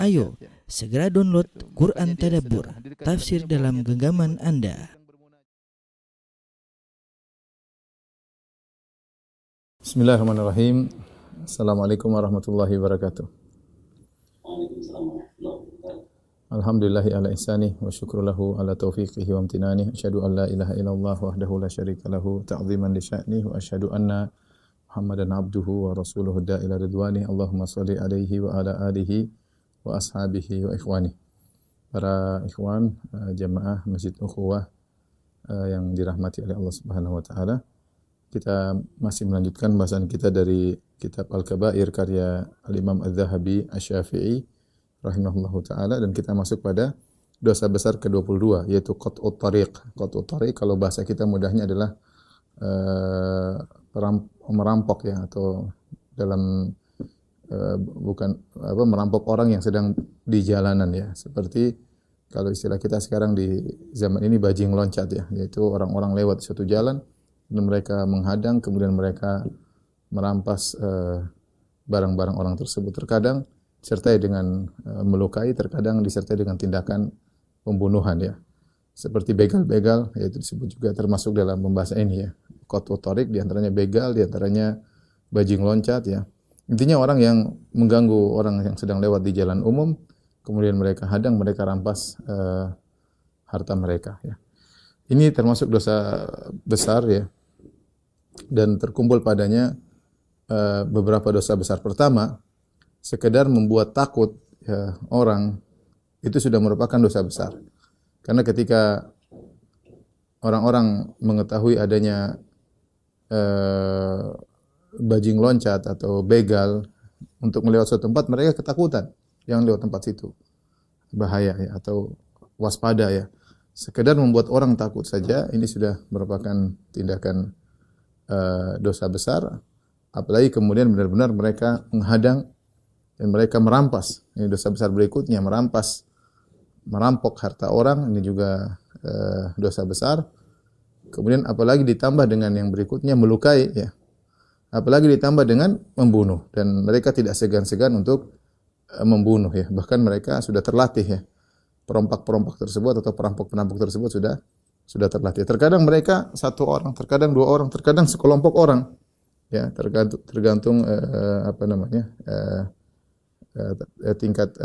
Ayo, segera download Quran Tadabbur, tafsir dalam genggaman Anda. Bismillahirrahmanirrahim. Assalamualaikum warahmatullahi wabarakatuh. Alhamdulillahi ala ihsani wa syukru lahu ala taufiqihi wa amtinani. Asyhadu an la ilaha illallah wahdahu la syarika lahu ta'ziman li sya'ni wa asyhadu anna Muhammadan abduhu wa rasuluhu da'ila ridwani. Allahumma shalli alaihi wa ala alihi wa ashabihi wa ikhwani. Para ikhwan jamaah Masjid Ukhuwah yang dirahmati oleh Allah Subhanahu wa taala. Kita masih melanjutkan bahasan kita dari kitab Al-Kabair karya Al-Imam Adz-Dzahabi Asy-Syafi'i rahimahullahu taala, dan kita masuk pada dosa besar ke-22 yaitu qat'ut thariq. Qat'ut thariq kalau bahasa kita mudahnya adalah merampok ya, atau dalam merampok orang yang sedang di jalanan ya. Seperti kalau istilah kita sekarang di zaman ini bajing loncat ya, yaitu orang-orang lewat di suatu jalan dan mereka menghadang, kemudian mereka merampas barang-barang orang tersebut. Terkadang disertai dengan melukai, terkadang disertai dengan tindakan pembunuhan ya. Seperti begal-begal, yaitu disebut juga termasuk dalam pembahasan ini ya. Qat'ut thariq di antaranya begal, di antaranya bajing loncat ya. Intinya orang yang mengganggu orang yang sedang lewat di jalan umum, kemudian mereka hadang, mereka rampas harta mereka ya. Ini termasuk dosa besar ya, dan terkumpul padanya beberapa dosa besar. Pertama, sekedar membuat takut ya, orang, itu sudah merupakan dosa besar. Karena ketika orang-orang mengetahui adanya bajing loncat atau begal untuk melewati suatu tempat, mereka ketakutan yang lewat tempat situ. Bahaya ya, atau waspada ya. Sekedar membuat orang takut saja, ini sudah merupakan tindakan dosa besar. Apalagi kemudian benar-benar mereka menghadang dan mereka merampas. Ini dosa besar berikutnya, merampok harta orang, ini juga dosa besar. Kemudian apalagi ditambah dengan yang berikutnya, melukai ya. Apalagi ditambah dengan membunuh, dan mereka tidak segan-segan untuk membunuh ya. Bahkan mereka sudah terlatih ya. Perompak-perompak tersebut atau perampok-perampok tersebut sudah terlatih. Terkadang mereka satu orang, terkadang dua orang, terkadang sekelompok orang. Ya, tergantung tingkat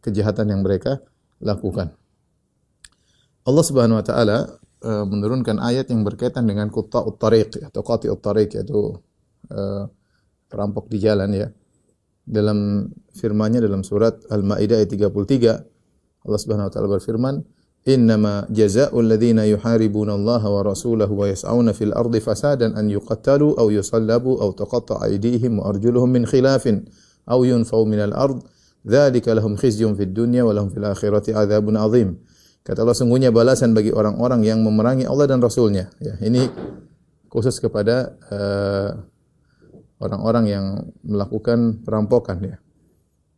kejahatan yang mereka lakukan. Allah Subhanahu wa taala menurunkan ayat yang berkaitan dengan qat'ut thariq atau qat'ut thariq, yaitu perampok di jalan ya. Dalam firman-Nya dalam surat Al-Maidah ayat 33, Allah Subhanahu wa taala berfirman, "Innama jazaa'ul ladzina yuharibuna Allah wa rasulahu wa yas'auna fil ardi fasadan an yuqattalu aw yusallabu aw tuqatta'a aydihim wa arjuluhum min khilafin aw yunfaw minal ard dzalika lahum khizyun fid dunya wa lahum fil akhirati 'adzabun 'adzim." Kata Allah, sungguhnya balasan bagi orang-orang yang memerangi Allah dan Rasul-Nya. Ya, ini khusus kepada orang-orang yang melakukan perampokan ya,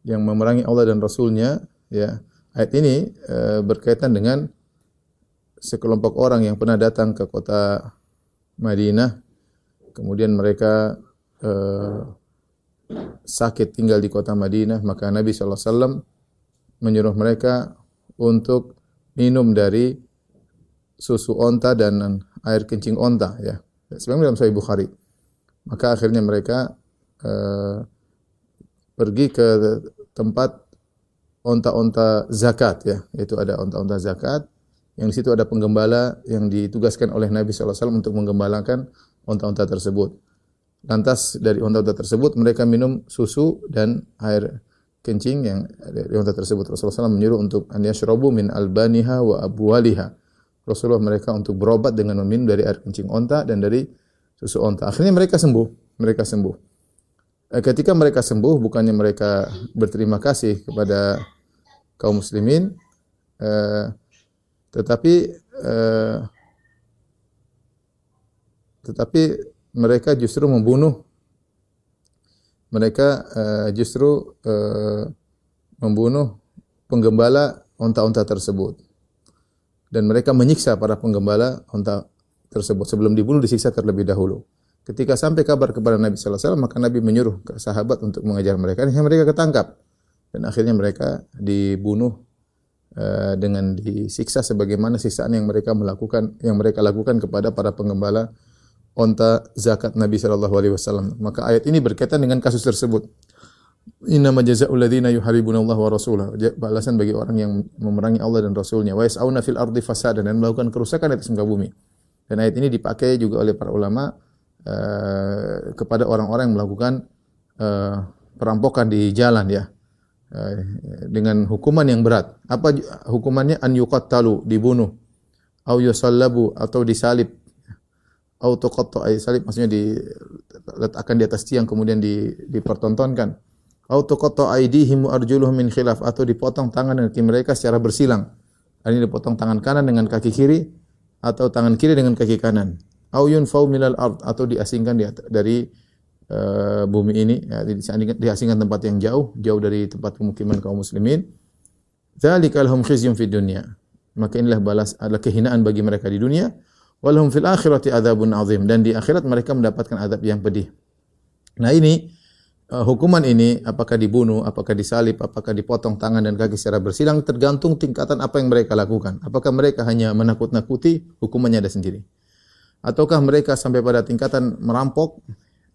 yang memerangi Allah dan Rasul-Nya ya. Ayat ini berkaitan dengan sekelompok orang yang pernah datang ke kota Madinah, kemudian mereka sakit tinggal di kota Madinah, maka Nabi sallallahu alaihi wasallam menyuruh mereka untuk minum dari susu onta dan air kencing onta ya. Sebagaimana dalam Sahih Bukhari. Maka akhirnya mereka pergi ke tempat onta-onta zakat ya, yaitu ada onta-onta zakat yang di situ ada penggembala yang ditugaskan oleh Nabi sallallahu alaihi wasallam untuk menggembalakan onta-onta tersebut. Lantas dari onta-onta tersebut mereka minum susu dan air kencing yang dari onta tersebut. Rasulullah SAW menyuruh untuk an yashrabu min albaniha wa abwaliha. Rasulullah mereka untuk berobat dengan meminum dari air kencing onta dan dari susu onta. Akhirnya mereka sembuh. Ketika mereka sembuh, bukannya mereka berterima kasih kepada kaum muslimin, tetapi mereka justru membunuh. Mereka membunuh penggembala onta-onta tersebut. Dan mereka menyiksa para penggembala onta tersebut. Sebelum dibunuh disiksa terlebih dahulu. Ketika sampai kabar kepada Nabi sallallahu alaihi wasallam, maka Nabi menyuruh ke sahabat untuk mengejar mereka. Akhirnya mereka ketangkap. dan akhirnya mereka dibunuh dengan disiksa sebagaimana siksaan yang mereka lakukan kepada para penggembala onta zakat Nabi sallallahu alaihi wasallam. Maka ayat ini berkaitan dengan kasus tersebut. Innama jazaa'ul ladzina yuharibuna Allah wa rasulahu. Balasan bagi orang yang memerangi Allah dan Rasulnya. Wa yas'auna fil ardi fasadan, dan melakukan kerusakan di atas muka bumi. Dan ayat ini dipakai juga oleh para ulama kepada orang-orang yang melakukan perampokan di jalan ya. Dengan hukuman yang berat. Apa hukumannya? An yuqattalu, dibunuh. Au yusallabu, atau disalib. Au tuqatta, ay salib maksudnya diletakkan di atas tiang kemudian dipertontonkan. Au tuqatta aydihim wa arjuluhum min khilaf, atau dipotong tangan dan kaki mereka secara bersilang. Ini dipotong tangan kanan dengan kaki kiri atau tangan kiri dengan kaki kanan. Au yunfau minal ard, atau diasingkan dari bumi ini, ya, diasingkan tempat yang jauh dari tempat pemukiman kaum muslimin. Dzalika lahum khizyun fid dunya. Maka inilah adalah kehinaan bagi mereka di dunia. Walahum fil akhirati adzabun azim, dan di akhirat mereka mendapatkan azab yang pedih. Nah ini hukuman ini, apakah dibunuh, apakah disalib, apakah dipotong tangan dan kaki secara bersilang, tergantung tingkatan apa yang mereka lakukan. Apakah mereka hanya menakut-nakuti, hukumannya ada sendiri. Ataukah mereka sampai pada tingkatan merampok,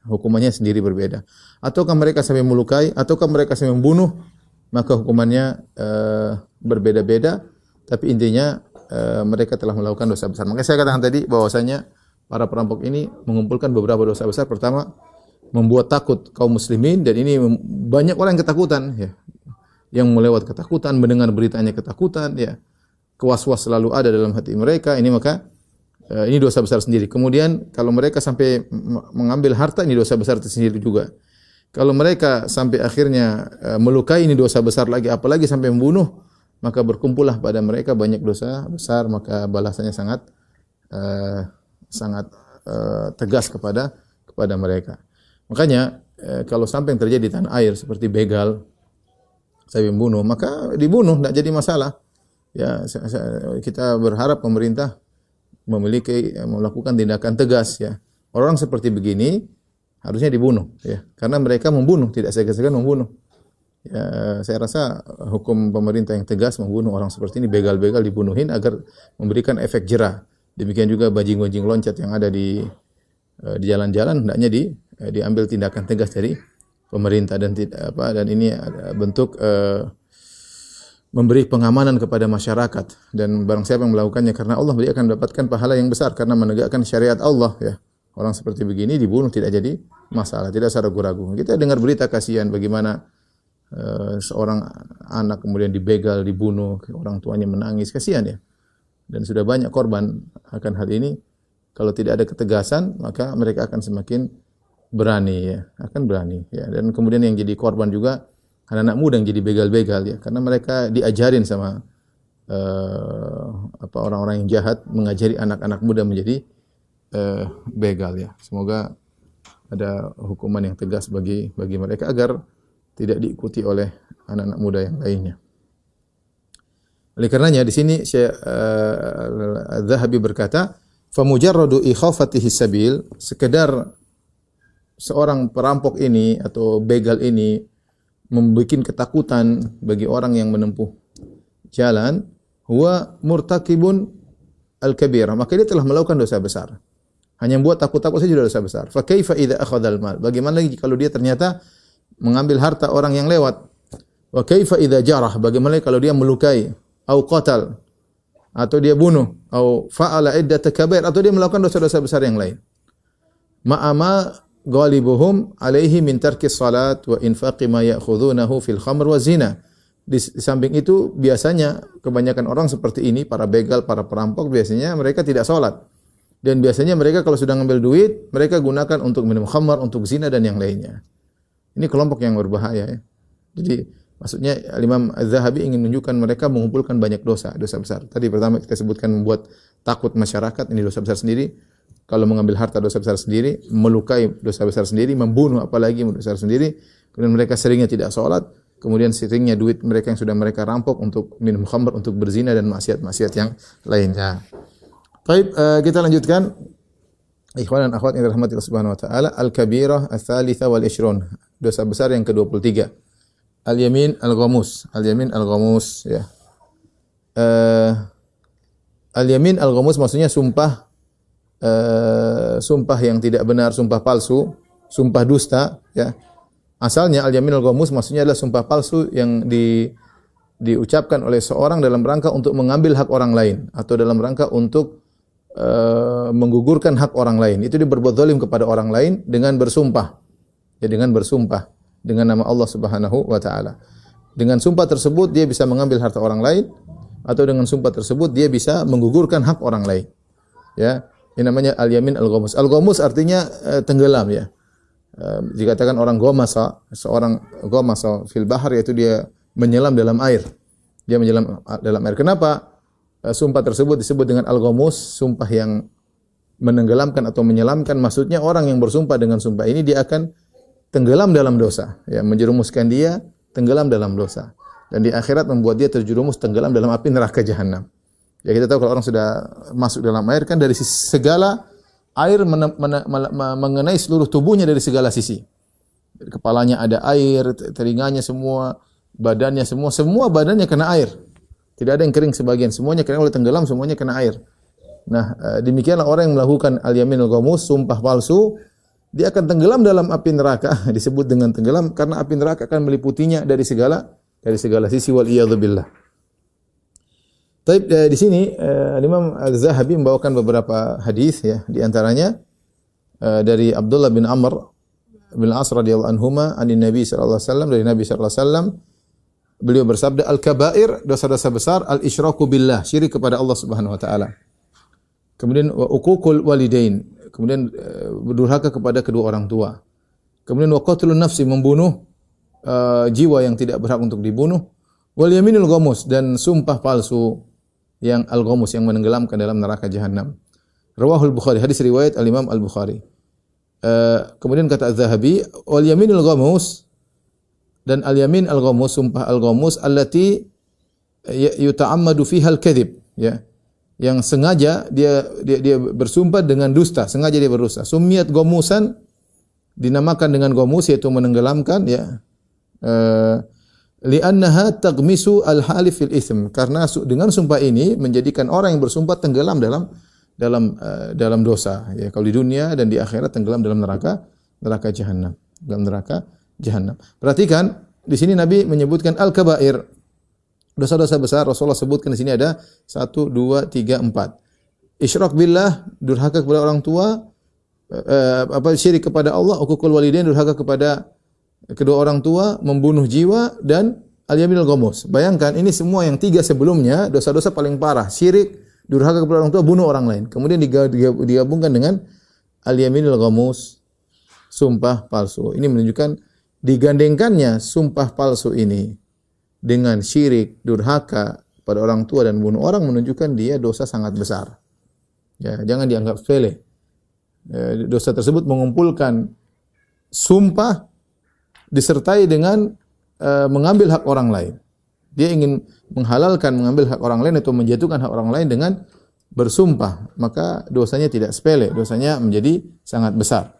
hukumannya sendiri berbeda. Ataukah mereka sampai melukai, ataukah mereka sampai membunuh, maka hukumannya berbeda-beda. Tapi intinya mereka telah melakukan dosa besar. Makanya saya katakan tadi bahwasanya para perampok ini mengumpulkan beberapa dosa besar. Pertama, membuat takut kaum muslimin, dan ini banyak orang yang ketakutan ya. Yang melewat ketakutan, mendengar beritanya ketakutan ya. Was-was selalu ada dalam hati mereka. Ini maka ini dosa besar sendiri. Kemudian kalau mereka sampai mengambil harta, ini dosa besar tersendiri juga. Kalau mereka sampai akhirnya melukai, ini dosa besar lagi, apalagi sampai membunuh, maka berkumpullah pada mereka banyak dosa besar, maka balasannya sangat tegas kepada mereka. Makanya kalau sampai yang terjadi di tanah air seperti begal sampai membunuh, maka dibunuh, tidak jadi masalah. Ya, kita berharap pemerintah melakukan tindakan tegas ya. Orang seperti begini harusnya dibunuh ya, karena mereka membunuh, tidak segan-segan membunuh. Ya, saya rasa hukum pemerintah yang tegas membunuh orang seperti ini, begal-begal dibunuhin agar memberikan efek jerah. Demikian juga bajing-bajing loncat yang ada di jalan-jalan, hendaknya diambil tindakan tegas dari pemerintah, dan ini bentuk memberi pengamanan kepada masyarakat, dan barang siapa yang melakukannya karena Allah, dia akan mendapatkan pahala yang besar karena menegakkan syariat Allah ya. Orang seperti begini dibunuh tidak jadi masalah, tidak usah ragu-ragu. Kita dengar berita kasihan bagaimana seorang anak kemudian dibegal, dibunuh, orang tuanya menangis, kasihan ya. Dan sudah banyak korban akan hal ini. Kalau tidak ada ketegasan, maka mereka akan semakin berani ya, akan berani ya. Dan kemudian yang jadi korban juga anak-anak muda yang jadi begal-begal ya, karena mereka diajarin sama orang-orang yang jahat mengajari anak-anak muda menjadi begal ya. Semoga ada hukuman yang tegas bagi mereka agar tidak diikuti oleh anak-anak muda yang lainnya. Oleh karenanya di sini Syekh Az-Zahabi berkata, fa mujarradu ikhafatihi sabil, sekedar seorang perampok ini atau begal ini membuat ketakutan bagi orang yang menempuh jalan, huwa murtakibun al-kabirah, maka dia telah melakukan dosa besar. Hanya membuat takut-takut saja dosa besar. Fa kaifa idza akhadha al-mal? Bagaimana lagi kalau dia ternyata mengambil harta orang yang lewat? Wa kaifa idza jarah? Bagaimana kalau dia melukai, au qatal, atau dia bunuh, au fa'ala iddat kabair, atau dia melakukan dosa-dosa besar yang lain. Ma'ama ghalibuhum alaihi min tarki salat wa infaqi ma ya'khudhunahu fil khamr wa zina. Di samping itu biasanya kebanyakan orang seperti ini, para begal, para perampok, biasanya mereka tidak salat. Dan biasanya mereka kalau sudah ngambil duit, mereka gunakan untuk minum khamar, untuk zina dan yang lainnya. Ini kelompok yang berbahaya ya. Jadi maksudnya Imam Az-Zahabi ingin menunjukkan mereka mengumpulkan banyak dosa besar. Tadi pertama kita sebutkan membuat takut masyarakat, ini dosa besar sendiri. Kalau mengambil harta dosa besar sendiri, melukai dosa besar sendiri, membunuh apalagi dosa besar sendiri. Kemudian mereka seringnya tidak sholat, kemudian seringnya duit mereka yang sudah mereka rampok untuk minum khamr, untuk berzina dan maksiat-maksiat yang lainnya. Baik, kita lanjutkan. Ikhwan dan akhwat yang dirahmati Allah Subhanahu wa taala, al-kabirah ats-tsalitsa wal 20, dosa besar yang ke-23. al-yamin al-ghamus. Al-yamin al-ghamus ya. Al-yamin al-ghamus maksudnya sumpah sumpah yang tidak benar, sumpah palsu, sumpah dusta ya. Asalnya al-yamin al-ghamus maksudnya adalah sumpah palsu yang diucapkan oleh seorang dalam rangka untuk mengambil hak orang lain atau dalam rangka untuk menggugurkan hak orang lain. Itu dia berbuat zalim kepada orang lain dengan bersumpah. Ya, dengan bersumpah dengan nama Allah Subhanahu wa taala. Dengan sumpah tersebut dia bisa mengambil harta orang lain atau dengan sumpah tersebut dia bisa menggugurkan hak orang lain. Ya, ini namanya al-yamin al-ghamus. Al-ghamus artinya tenggelam ya. Dikatakan orang ghamasa, seorang ghamasa fil bahr yaitu dia menyelam dalam air. Dia menyelam dalam air. Kenapa sumpah tersebut disebut dengan al-ghamus, sumpah yang menenggelamkan atau menyelamkan? Maksudnya orang yang bersumpah dengan sumpah ini dia akan tenggelam dalam dosa, ya, menjerumuskan dia tenggelam dalam dosa. Dan di akhirat membuat dia terjerumus tenggelam dalam api neraka jahanam. Ya, kita tahu kalau orang sudah masuk dalam air kan dari segala air mengenai seluruh tubuhnya dari segala sisi. Kepalanya ada air, telinganya semua, badannya semua badannya kena air. Tidak ada yang kering sebagian, semuanya kena oleh tenggelam, semuanya kena air. Nah, demikianlah orang yang melakukan al-yamin al-ghamus, sumpah palsu, dia akan tenggelam dalam api neraka. Disebut dengan tenggelam karena api neraka akan meliputinya dari segala sisi, wal iyadzu billah. Taib, di sini Imam Az-Zahabi membawakan beberapa hadis ya, di antaranya dari Abdullah bin Amr bin As radhiyallahu anhuma anin Nabi sallallahu alaihi wasallam, dari Nabi sallallahu alaihi wasallam beliau bersabda, al-kaba'ir, dosa-dosa besar, al-isyraku billah, syirik kepada Allah Subhanahu wa taala. Kemudian wa uququl walidain, kemudian berdurhaka kepada kedua orang tua. Kemudian wa qatlun nafsi, membunuh jiwa yang tidak berhak untuk dibunuh. Wal yaminul ghamus, dan sumpah palsu yang al-ghamus, yang menenggelamkan dalam neraka jahanam. Rawahul Bukhari, hadis riwayat al-Imam Al-Bukhari. Kemudian kata Az-Zahabi, wal yaminul ghamus, dan al-yamin al-ghamus, sumpah al-ghamus allati yuta'ammadu fiha al-kadhib, ya. Yang sengaja dia bersumpah dengan dusta, sengaja dia berdusta. Sumiyat ghamusan, dinamakan dengan ghamus yaitu menenggelamkan ya. Li'annaha taghmisu al-halif fil itsm, karena dengan sumpah ini menjadikan orang yang bersumpah tenggelam dalam dosa ya, kalau di dunia dan di akhirat tenggelam dalam neraka jahanam, dalam neraka jahanam. Perhatikan di sini Nabi menyebutkan al-kaba'ir, dosa-dosa besar. Rasulullah sebutkan di sini ada 1 2 3 4. Isyrak billah, durhaka kepada orang tua, syirik kepada Allah, uququl walidain, durhaka kepada kedua orang tua, membunuh jiwa, dan al-yaminul ghamus. Bayangkan ini semua yang 3 sebelumnya dosa-dosa paling parah, syirik, durhaka kepada orang tua, bunuh orang lain. Kemudian digabungkan dengan al-yaminul ghamus, sumpah palsu. Ini menunjukkan digandengkannya sumpah palsu ini dengan syirik, durhaka pada orang tua dan bunuh orang, menunjukkan dia dosa sangat besar. Ya, jangan dianggap sepele. Dosa tersebut mengumpulkan sumpah disertai dengan mengambil hak orang lain. Dia ingin menghalalkan mengambil hak orang lain atau menjatuhkan hak orang lain dengan bersumpah, maka dosanya tidak sepele, dosanya menjadi sangat besar.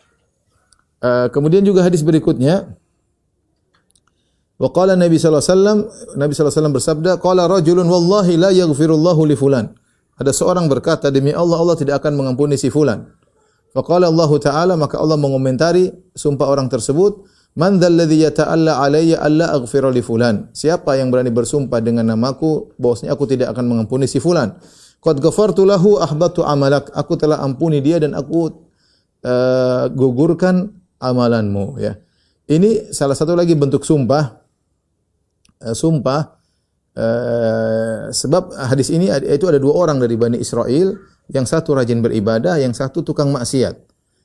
Kemudian juga hadis berikutnya, wa qala Nabi sallallahu alaihi wasallam bersabda, qala rajulun wallahi la yaghfirullahu li fulan. Ada seorang berkata, demi Allah, Allah tidak akan mengampuni si fulan. Fa qala Allah Ta'ala, maka Allah mengomentari sumpah orang tersebut, man dzal ladzi yata'alla alayya alla aghfira li fulan. Siapa yang berani bersumpah dengan namaku bahwasanya aku tidak akan mengampuni si fulan? Qad ghafartu lahu ahbatu amalak. Aku telah ampuni dia dan aku gugurkan amalanmu ya. Ini salah satu lagi bentuk sumpah. Sebab hadis ini itu ada 2 orang dari Bani Israel, yang satu rajin beribadah, yang satu tukang maksiat.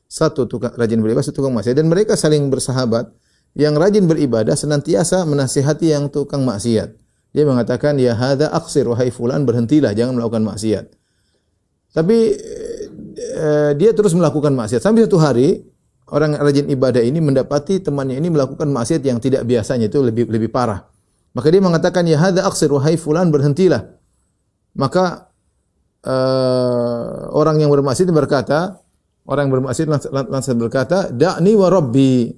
Satu rajin beribadah, satu tukang maksiat, dan mereka saling bersahabat. Yang rajin beribadah senantiasa menasihati yang tukang maksiat. Dia mengatakan, ya hadza aqsir, wahai fulan, berhentilah, jangan melakukan maksiat. Tapi dia terus melakukan maksiat. Sampai satu hari orang rajin ibadah ini mendapati temannya ini melakukan maksiat yang tidak biasanya, itu lebih parah. Maka dia mengatakan, ya hadza aqsir, wahai fulan, berhentilah. Maka orang yang bermaksiat berkata, orang yang bermaksiat lantas berkata, da'ni wa rabbi,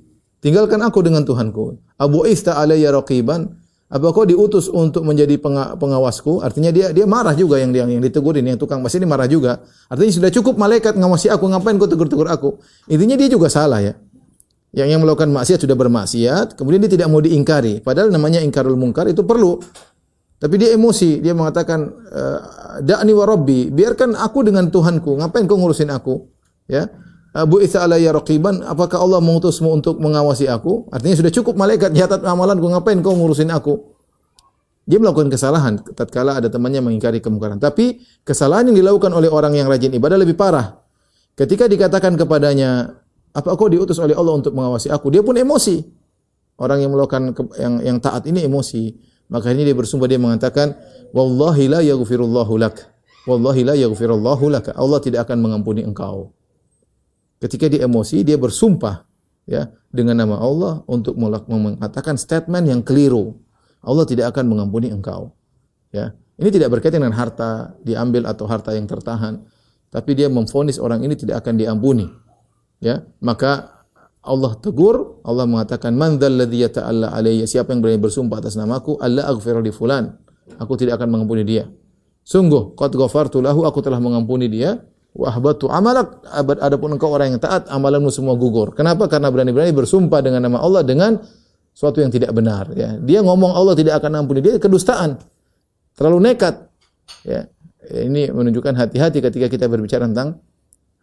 Tinggalkan aku dengan Tuhanku. Abu ista alayya raqiban. Apa kau diutus untuk menjadi pengawasku? Artinya dia marah juga yang ditegurin, yang tukang bas ini marah juga. Artinya sudah cukup malaikat ngawasi aku, ngapain kau tegur-tegur aku? Intinya dia juga salah ya. Yang melakukan maksiat sudah bermaksiat, kemudian dia tidak mau diingkari. Padahal namanya ingkarul munkar itu perlu. Tapi dia emosi, dia mengatakan da'ni wa rabbi, biarkan aku dengan Tuhanku, ngapain kau ngurusin aku? Ya. Abu Isa alayya raqiban, apakah Allah mengutusmu untuk mengawasi aku? Artinya sudah cukup malaikat nyatat amalanku, ngapain kau ngurusin aku? Dia melakukan kesalahan tatkala ada temannya mengingkari kemungkaran. Tapi kesalahan yang dilakukan oleh orang yang rajin ibadah lebih parah. Ketika dikatakan kepadanya, apa kau diutus oleh Allah untuk mengawasi aku? Dia pun emosi. Orang yang melakukan yang taat ini emosi. Maka ini dia bersumpah, dia mengatakan, wallahi la yaghfirullahu lak. Wallahi la yaghfirullahu lak. Allah tidak akan mengampuni engkau. Ketika dia emosi, dia bersumpah ya dengan nama Allah untuk mengatakan statement yang keliru. Allah tidak akan mengampuni engkau. Ya. Ini tidak berkaitan dengan harta diambil atau harta yang tertahan, tapi dia memvonis orang ini tidak akan diampuni. Ya, maka Allah tegur, Allah mengatakan man dzalladzi yata'alla alayya, siapa yang berani bersumpah atas namaku, alla aghfira li fulan, aku tidak akan mengampuni dia. Sungguh qad ghafartu lahu, aku telah mengampuni dia. Wa ahbatu amalak, adapun engkau orang yang taat, amalanmu semua gugur. Kenapa? Karena berani-berani bersumpah dengan nama Allah dengan suatu yang tidak benar. Ya. Dia ngomong Allah tidak akan ampuni dia, kedustaan. Terlalu nekat. Ya. Ini menunjukkan hati-hati ketika kita berbicara tentang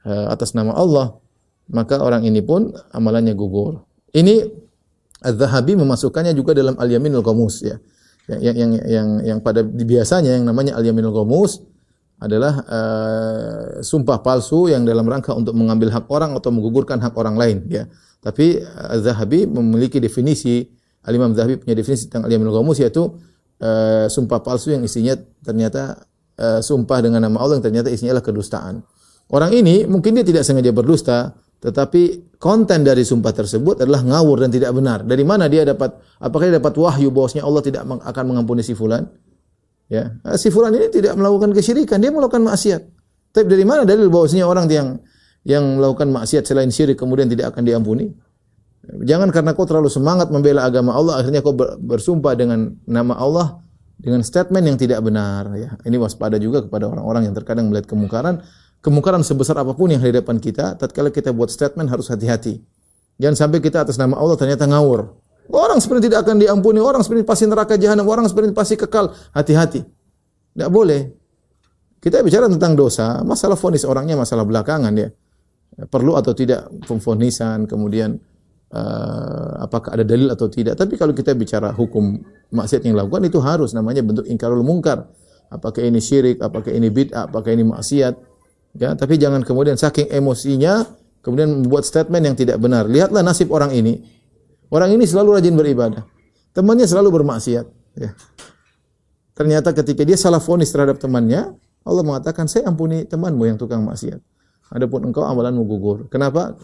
atas nama Allah. Maka orang ini pun amalannya gugur. Ini Az-Zahabi memasukkannya juga dalam Al-Yaminul Ghamus. Ya. Yang pada biasanya yang namanya Al-Yaminul Ghamus adalah sumpah palsu yang dalam rangka untuk mengambil hak orang atau menggugurkan hak orang lain ya. Tapi Az-Zahabi memiliki definisi, Al-Imam Zahabi punya definisi tentang Al-Yaminul Ghamus, yaitu sumpah palsu yang isinya ternyata sumpah dengan nama Allah yang ternyata isinya adalah kedustaan. Orang ini mungkin dia tidak sengaja berdusta, tetapi konten dari sumpah tersebut adalah ngawur dan tidak benar. Dari mana dia dapat? Apakah dia dapat wahyu bahwasanya Allah tidak akan mengampuni si fulan? Ya, si fulan ini tidak melakukan kesyirikan, dia melakukan maksiat. Tapi dari mana dalil bahwasanya orang yang melakukan maksiat selain syirik kemudian tidak akan diampuni? Jangan karena kau terlalu semangat membela agama Allah akhirnya kau bersumpah dengan nama Allah dengan statement yang tidak benar ya. Ini waspada juga kepada orang-orang yang terkadang melihat kemungkaran sebesar apapun yang di depan kita, tatkala kita buat statement harus hati-hati. Jangan sampai kita atas nama Allah ternyata ngawur. Orang seperti tidak akan diampuni, orang seperti pasti neraka jahanam, orang seperti pasti kekal. Hati-hati. Tidak boleh. Kita bicara tentang dosa, masalah vonis orangnya masalah belakangan ya. Perlu atau tidak pemvonisan, kemudian apakah ada dalil atau tidak. Tapi kalau kita bicara hukum maksiat yang dilakukan itu harus namanya bentuk ingkarul munkar. Apakah ini syirik, apakah ini bid'ah, apakah ini maksiat. Ya, tapi jangan kemudian saking emosinya kemudian membuat statement yang tidak benar. Lihatlah nasib orang ini. Orang ini selalu rajin beribadah. Temannya selalu bermaksiat. Ya. Ternyata ketika dia salah vonis terhadap temannya, Allah mengatakan, saya ampuni temanmu yang tukang maksiat. Adapun engkau amalanmu gugur. Kenapa?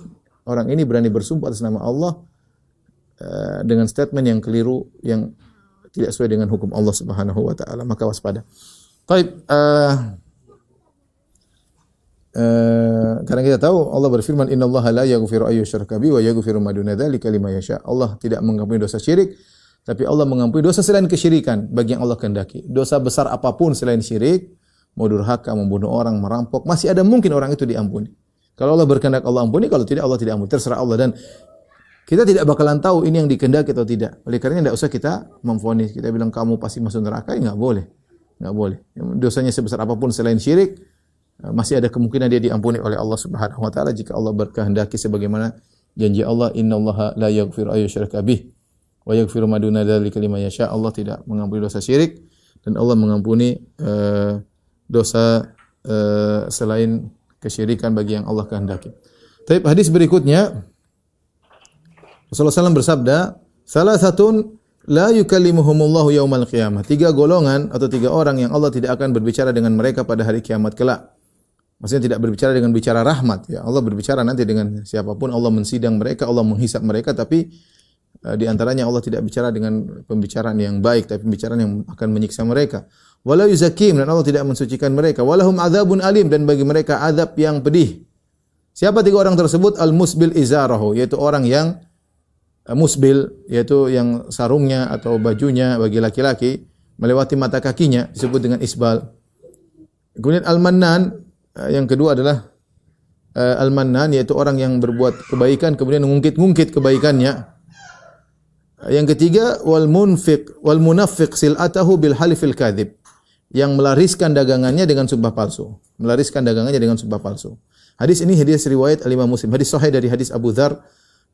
Orang ini berani bersumpah atas nama Allah dengan statement yang keliru, yang tidak sesuai dengan hukum Allah Subhanahu wa taala. Maka waspada. Baik, karena kita tahu Allah berfirman innallaha la yaghfiru ay yushraka bihi wa yaghfiru ma duna dzalika liman yasha. Allah tidak mengampuni dosa syirik, tapi Allah mengampuni dosa selain kesyirikan bagi yang Allah kehendaki. Dosa besar apapun selain syirik, mau durhaka, membunuh orang, merampok, masih ada mungkin orang itu diampuni. Kalau Allah berkehendak Allah ampuni, kalau tidak Allah tidak ampuni. Terserah Allah, dan kita tidak bakalan tahu ini yang dikehendaki atau tidak. Oleh karena tidak usah kita memvonis. Kita bilang kamu pasti masuk neraka, ya enggak boleh. Enggak boleh. Dosanya sebesar apapun selain syirik, masih ada kemungkinan dia diampuni oleh Allah Subhanahu wa taala jika Allah berkehendaki, sebagaimana janji Allah innallaha la yaghfiru ay yushraka bih wa yaghfiru ma duna dzalika liman yasha. Allah tidak mengampuni dosa syirik dan Allah mengampuni dosa selain kesyirikan bagi yang Allah kehendaki. Tapi hadis berikutnya Rasulullah SAW bersabda, salasatun la yukallimuhumullahu yaumal qiyamah. 3 golongan atau 3 orang yang Allah tidak akan berbicara dengan mereka pada hari kiamat kelak. Maksudnya tidak berbicara dengan bicara rahmat ya. Allah berbicara nanti dengan siapapun, Allah mensidang mereka, Allah menghisab mereka, tapi di antaranya Allah tidak bicara dengan pembicaraan yang baik, tapi pembicaraan yang akan menyiksa mereka. Wala yuzakim, dan Allah tidak mensucikan mereka. Walahum adzabun alim, dan bagi mereka azab yang pedih. Siapa 3 orang tersebut? Al-musbil izarahu, yaitu orang yang musbil, yaitu yang sarungnya atau bajunya bagi laki-laki melewati mata kakinya, disebut dengan isbal. Kemudian al-mannan, yang kedua adalah al-mannan, yaitu orang yang berbuat kebaikan kemudian mengungkit-ungkit kebaikannya. Yang ketiga, wal munafiq sil'atahu bil halifil kadzib, yang melariskan dagangannya dengan sumpah palsu. Melariskan dagangannya dengan sumpah palsu. Hadis ini hadis riwayat Al-Imam Muslim. Hadis sahih dari hadis Abu Dzar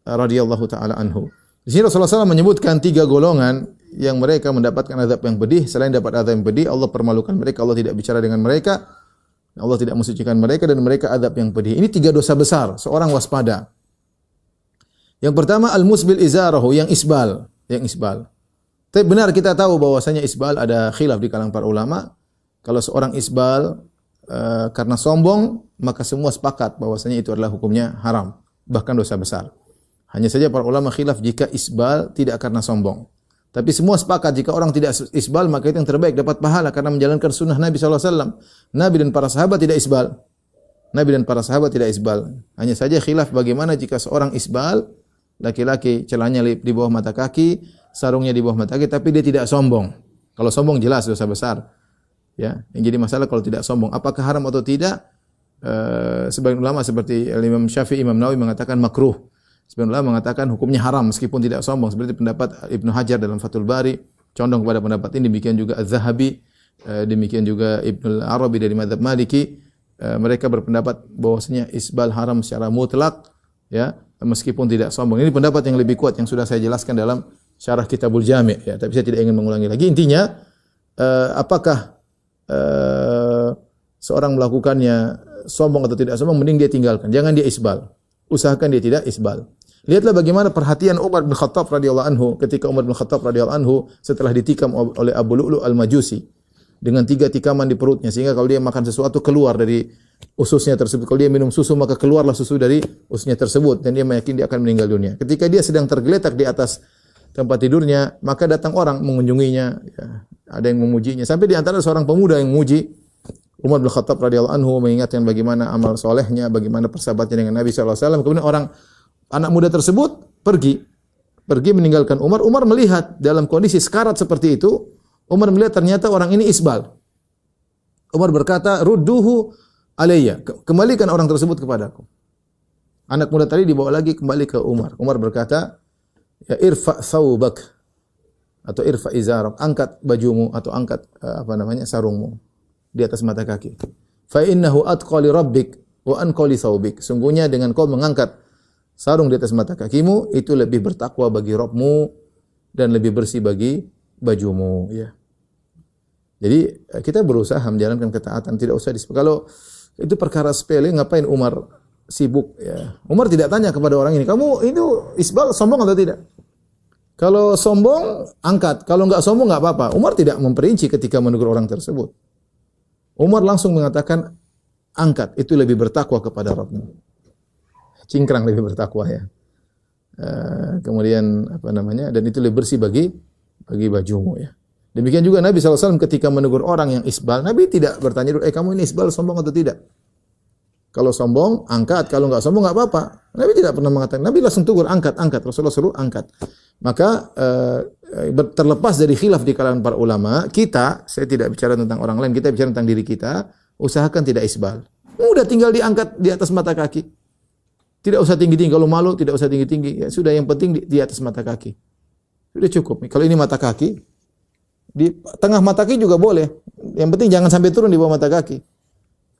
radhiyallahu taala anhu. Di sini Rasulullah SAW menyebutkan 3 golongan yang mereka mendapatkan azab yang pedih. Selain dapat azab yang pedih, Allah permalukan mereka, Allah tidak bicara dengan mereka, Allah tidak mensucikan mereka, dan mereka azab yang pedih. Ini 3 dosa besar, seorang waspada. Yang pertama, al-musbil izarahu, yang isbal. Tapi benar kita tahu bahwasanya isbal ada khilaf di kalangan para ulama. Kalau seorang isbal karena sombong, maka semua sepakat bahwasanya itu adalah hukumnya haram, bahkan dosa besar. Hanya saja para ulama khilaf jika isbal tidak karena sombong. Tapi semua sepakat jika orang tidak isbal, maka itu yang terbaik, dapat pahala karena menjalankan sunnah Nabi SAW. Nabi dan para sahabat tidak isbal. Hanya saja khilaf bagaimana jika seorang isbal, laki-laki celana di bawah mata kaki, sarungnya di bawah mata kaki, tapi dia tidak sombong. Kalau sombong jelas dosa besar. Ya, yang jadi masalah kalau tidak sombong, apakah haram atau tidak? Sebagian ulama seperti Imam Syafi'i, Imam Nawawi mengatakan makruh. Sebagian ulama mengatakan hukumnya haram meskipun tidak sombong, seperti pendapat Ibnu Hajar dalam Fathul Bari condong kepada pendapat ini. Demikian juga Az-Zahabi, demikian juga Ibnu Arabi dari mazhab Maliki. Mereka berpendapat bahwasanya isbal haram secara mutlak, ya, meskipun tidak sombong. Ini pendapat yang lebih kuat yang sudah saya jelaskan dalam syarah Kitabul Jami', ya, tapi saya tidak ingin mengulangi lagi. Intinya, apakah seorang melakukannya sombong atau tidak sombong, mending dia tinggalkan. Jangan dia isbal. Usahakan dia tidak isbal. Lihatlah bagaimana perhatian Umar bin Khattab radhiyallahu anhu ketika Umar bin Khattab radhiyallahu anhu setelah ditikam oleh Abu Lu'lu' al-Majusi dengan 3 tikaman di perutnya, sehingga kalau dia makan sesuatu keluar dari ususnya tersebut. Kalau dia minum susu maka keluarlah susu dari ususnya tersebut, dan dia meyakini dia akan meninggal dunia. Ketika dia sedang tergeletak di atas tempat tidurnya, maka datang orang mengunjunginya, ya, ada yang memujinya. Sampai di antara seorang pemuda yang memuji Umar bin Khattab radhiyallahu anhu, mengingatkan bagaimana amal solehnya, bagaimana persahabatnya dengan Nabi SAW. Kemudian anak muda tersebut pergi meninggalkan Umar. Umar melihat dalam kondisi sekarat seperti itu, Umar melihat ternyata orang ini isbal. Umar berkata, "Rudduhu alayya." Kembalikan orang tersebut kepadaku. Anak muda tadi dibawa lagi kembali ke Umar. Umar berkata, "Ya irfa thawbak," atau irfa izarak, angkat bajumu atau angkat sarungmu di atas mata kaki. Fa innahu atqa li rabbik wa anqa li thawbik. Sungguhnya dengan kau mengangkat sarung di atas mata kakimu, itu lebih bertakwa bagi Rabbmu dan lebih bersih bagi bajumu, ya. Jadi kita berusaha menjalankan ketaatan, tidak usah kalau itu perkara sepele, ngapain Umar sibuk, ya. Umar tidak tanya kepada orang ini, "Kamu itu isbal sombong atau tidak?" Kalau sombong, angkat. Kalau enggak sombong, enggak apa-apa. Umar tidak memperinci ketika menegur orang tersebut. Umar langsung mengatakan, "Angkat, itu lebih bertakwa kepada Rabbmu." Cingkrang lebih bertakwa, ya. Kemudian dan itu lebih bersih bagi bajumu, ya. Demikian juga Nabi SAW ketika menegur orang yang isbal, Nabi tidak bertanya dulu, "Kamu ini isbal sombong atau tidak?" Kalau sombong, angkat. Kalau enggak sombong, enggak apa-apa. Nabi tidak pernah mengatakan. Nabi langsung tegur, angkat. Rasulullah suruh angkat. Maka terlepas dari khilaf di kalangan para ulama, saya tidak bicara tentang orang lain, kita bicara tentang diri kita, usahakan tidak isbal. Udah tinggal diangkat di atas mata kaki. Tidak usah tinggi-tinggi, kalau malu tidak usah tinggi-tinggi. Ya sudah, yang penting di atas mata kaki. Sudah cukup. Kalau ini mata kaki, di tengah mata kaki juga boleh. Yang penting jangan sampai turun di bawah mata kaki.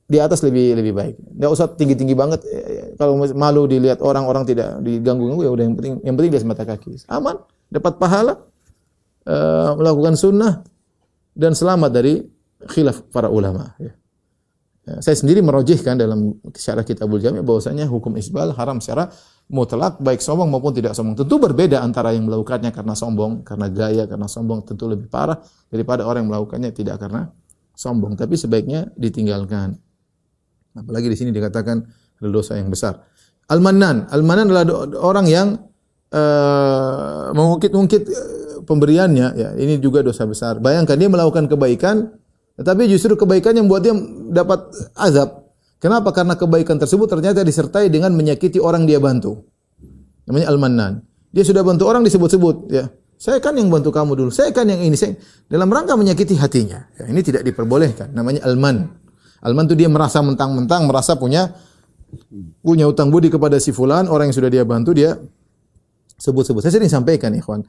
Di atas lebih baik. Enggak usah tinggi-tinggi banget. Kalau malu dilihat orang tidak diganggu-ganggu, ya udah, yang penting di atas mata kaki. Aman, dapat pahala, melakukan sunnah dan selamat dari khilaf para ulama, ya. Saya sendiri merojihkan dalam syarah Kitabul Jami' bahwasanya hukum isbal haram secara mutlak, baik sombong maupun tidak sombong. Tentu berbeda antara yang melakukannya karena sombong, karena gaya, karena sombong, tentu lebih parah daripada orang yang melakukannya tidak karena sombong, tapi sebaiknya ditinggalkan. Apalagi di sini dikatakan adalah dosa yang besar. Al-Mannan adalah orang yang mengungkit-ungkit pemberiannya, ya. Ini juga dosa besar. Bayangkan dia melakukan kebaikan, tetapi justru kebaikan yang membuat dia dapat azab. Kenapa? Karena kebaikan tersebut ternyata disertai dengan menyakiti orang dia bantu. Namanya Al-Mannan. Dia sudah bantu orang disebut-sebut, ya. Saya kan yang bantu kamu dulu. Saya kan yang ini. Dalam rangka menyakiti hatinya. Ya, ini tidak diperbolehkan. Namanya alman. Alman itu dia merasa mentang-mentang, merasa punya utang budi kepada si fulan, orang yang sudah dia bantu dia sebut-sebut. Saya sering sampaikan, ikhwan.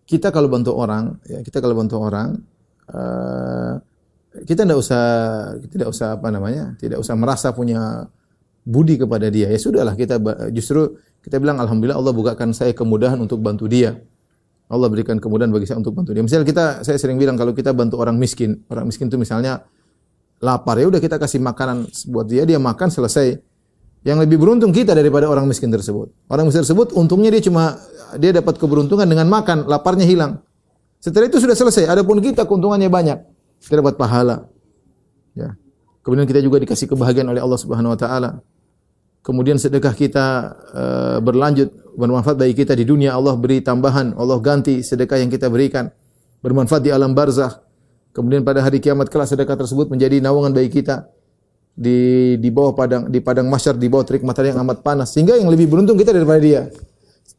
Kita kalau bantu orang, ya, kita tidak usah tidak usah merasa punya budi kepada dia. Ya sudahlah, justru kita bilang alhamdulillah Allah bukakan saya kemudahan untuk bantu dia. Allah berikan kemudahan bagi saya untuk bantu dia. Misalnya saya sering bilang kalau kita bantu orang miskin itu misalnya lapar, ya udah kita kasih makanan buat dia, dia makan selesai. Yang lebih beruntung kita daripada orang miskin tersebut. Orang miskin tersebut untungnya dia dapat keberuntungan dengan makan, laparnya hilang. Setelah itu sudah selesai. Adapun kita keuntungannya banyak. Kita dapat pahala. Ya. Kemudian kita juga dikasih kebahagiaan oleh Allah Subhanahu wa taala. Kemudian sedekah kita berlanjut, bermanfaat bagi kita di dunia, Allah beri tambahan, Allah ganti sedekah yang kita berikan, bermanfaat di alam barzakh. Kemudian pada hari kiamat kelak sedekah tersebut menjadi naungan bagi kita di bawah padang mahsyar, di bawah terik matahari yang amat panas, sehingga yang lebih beruntung kita daripada dia.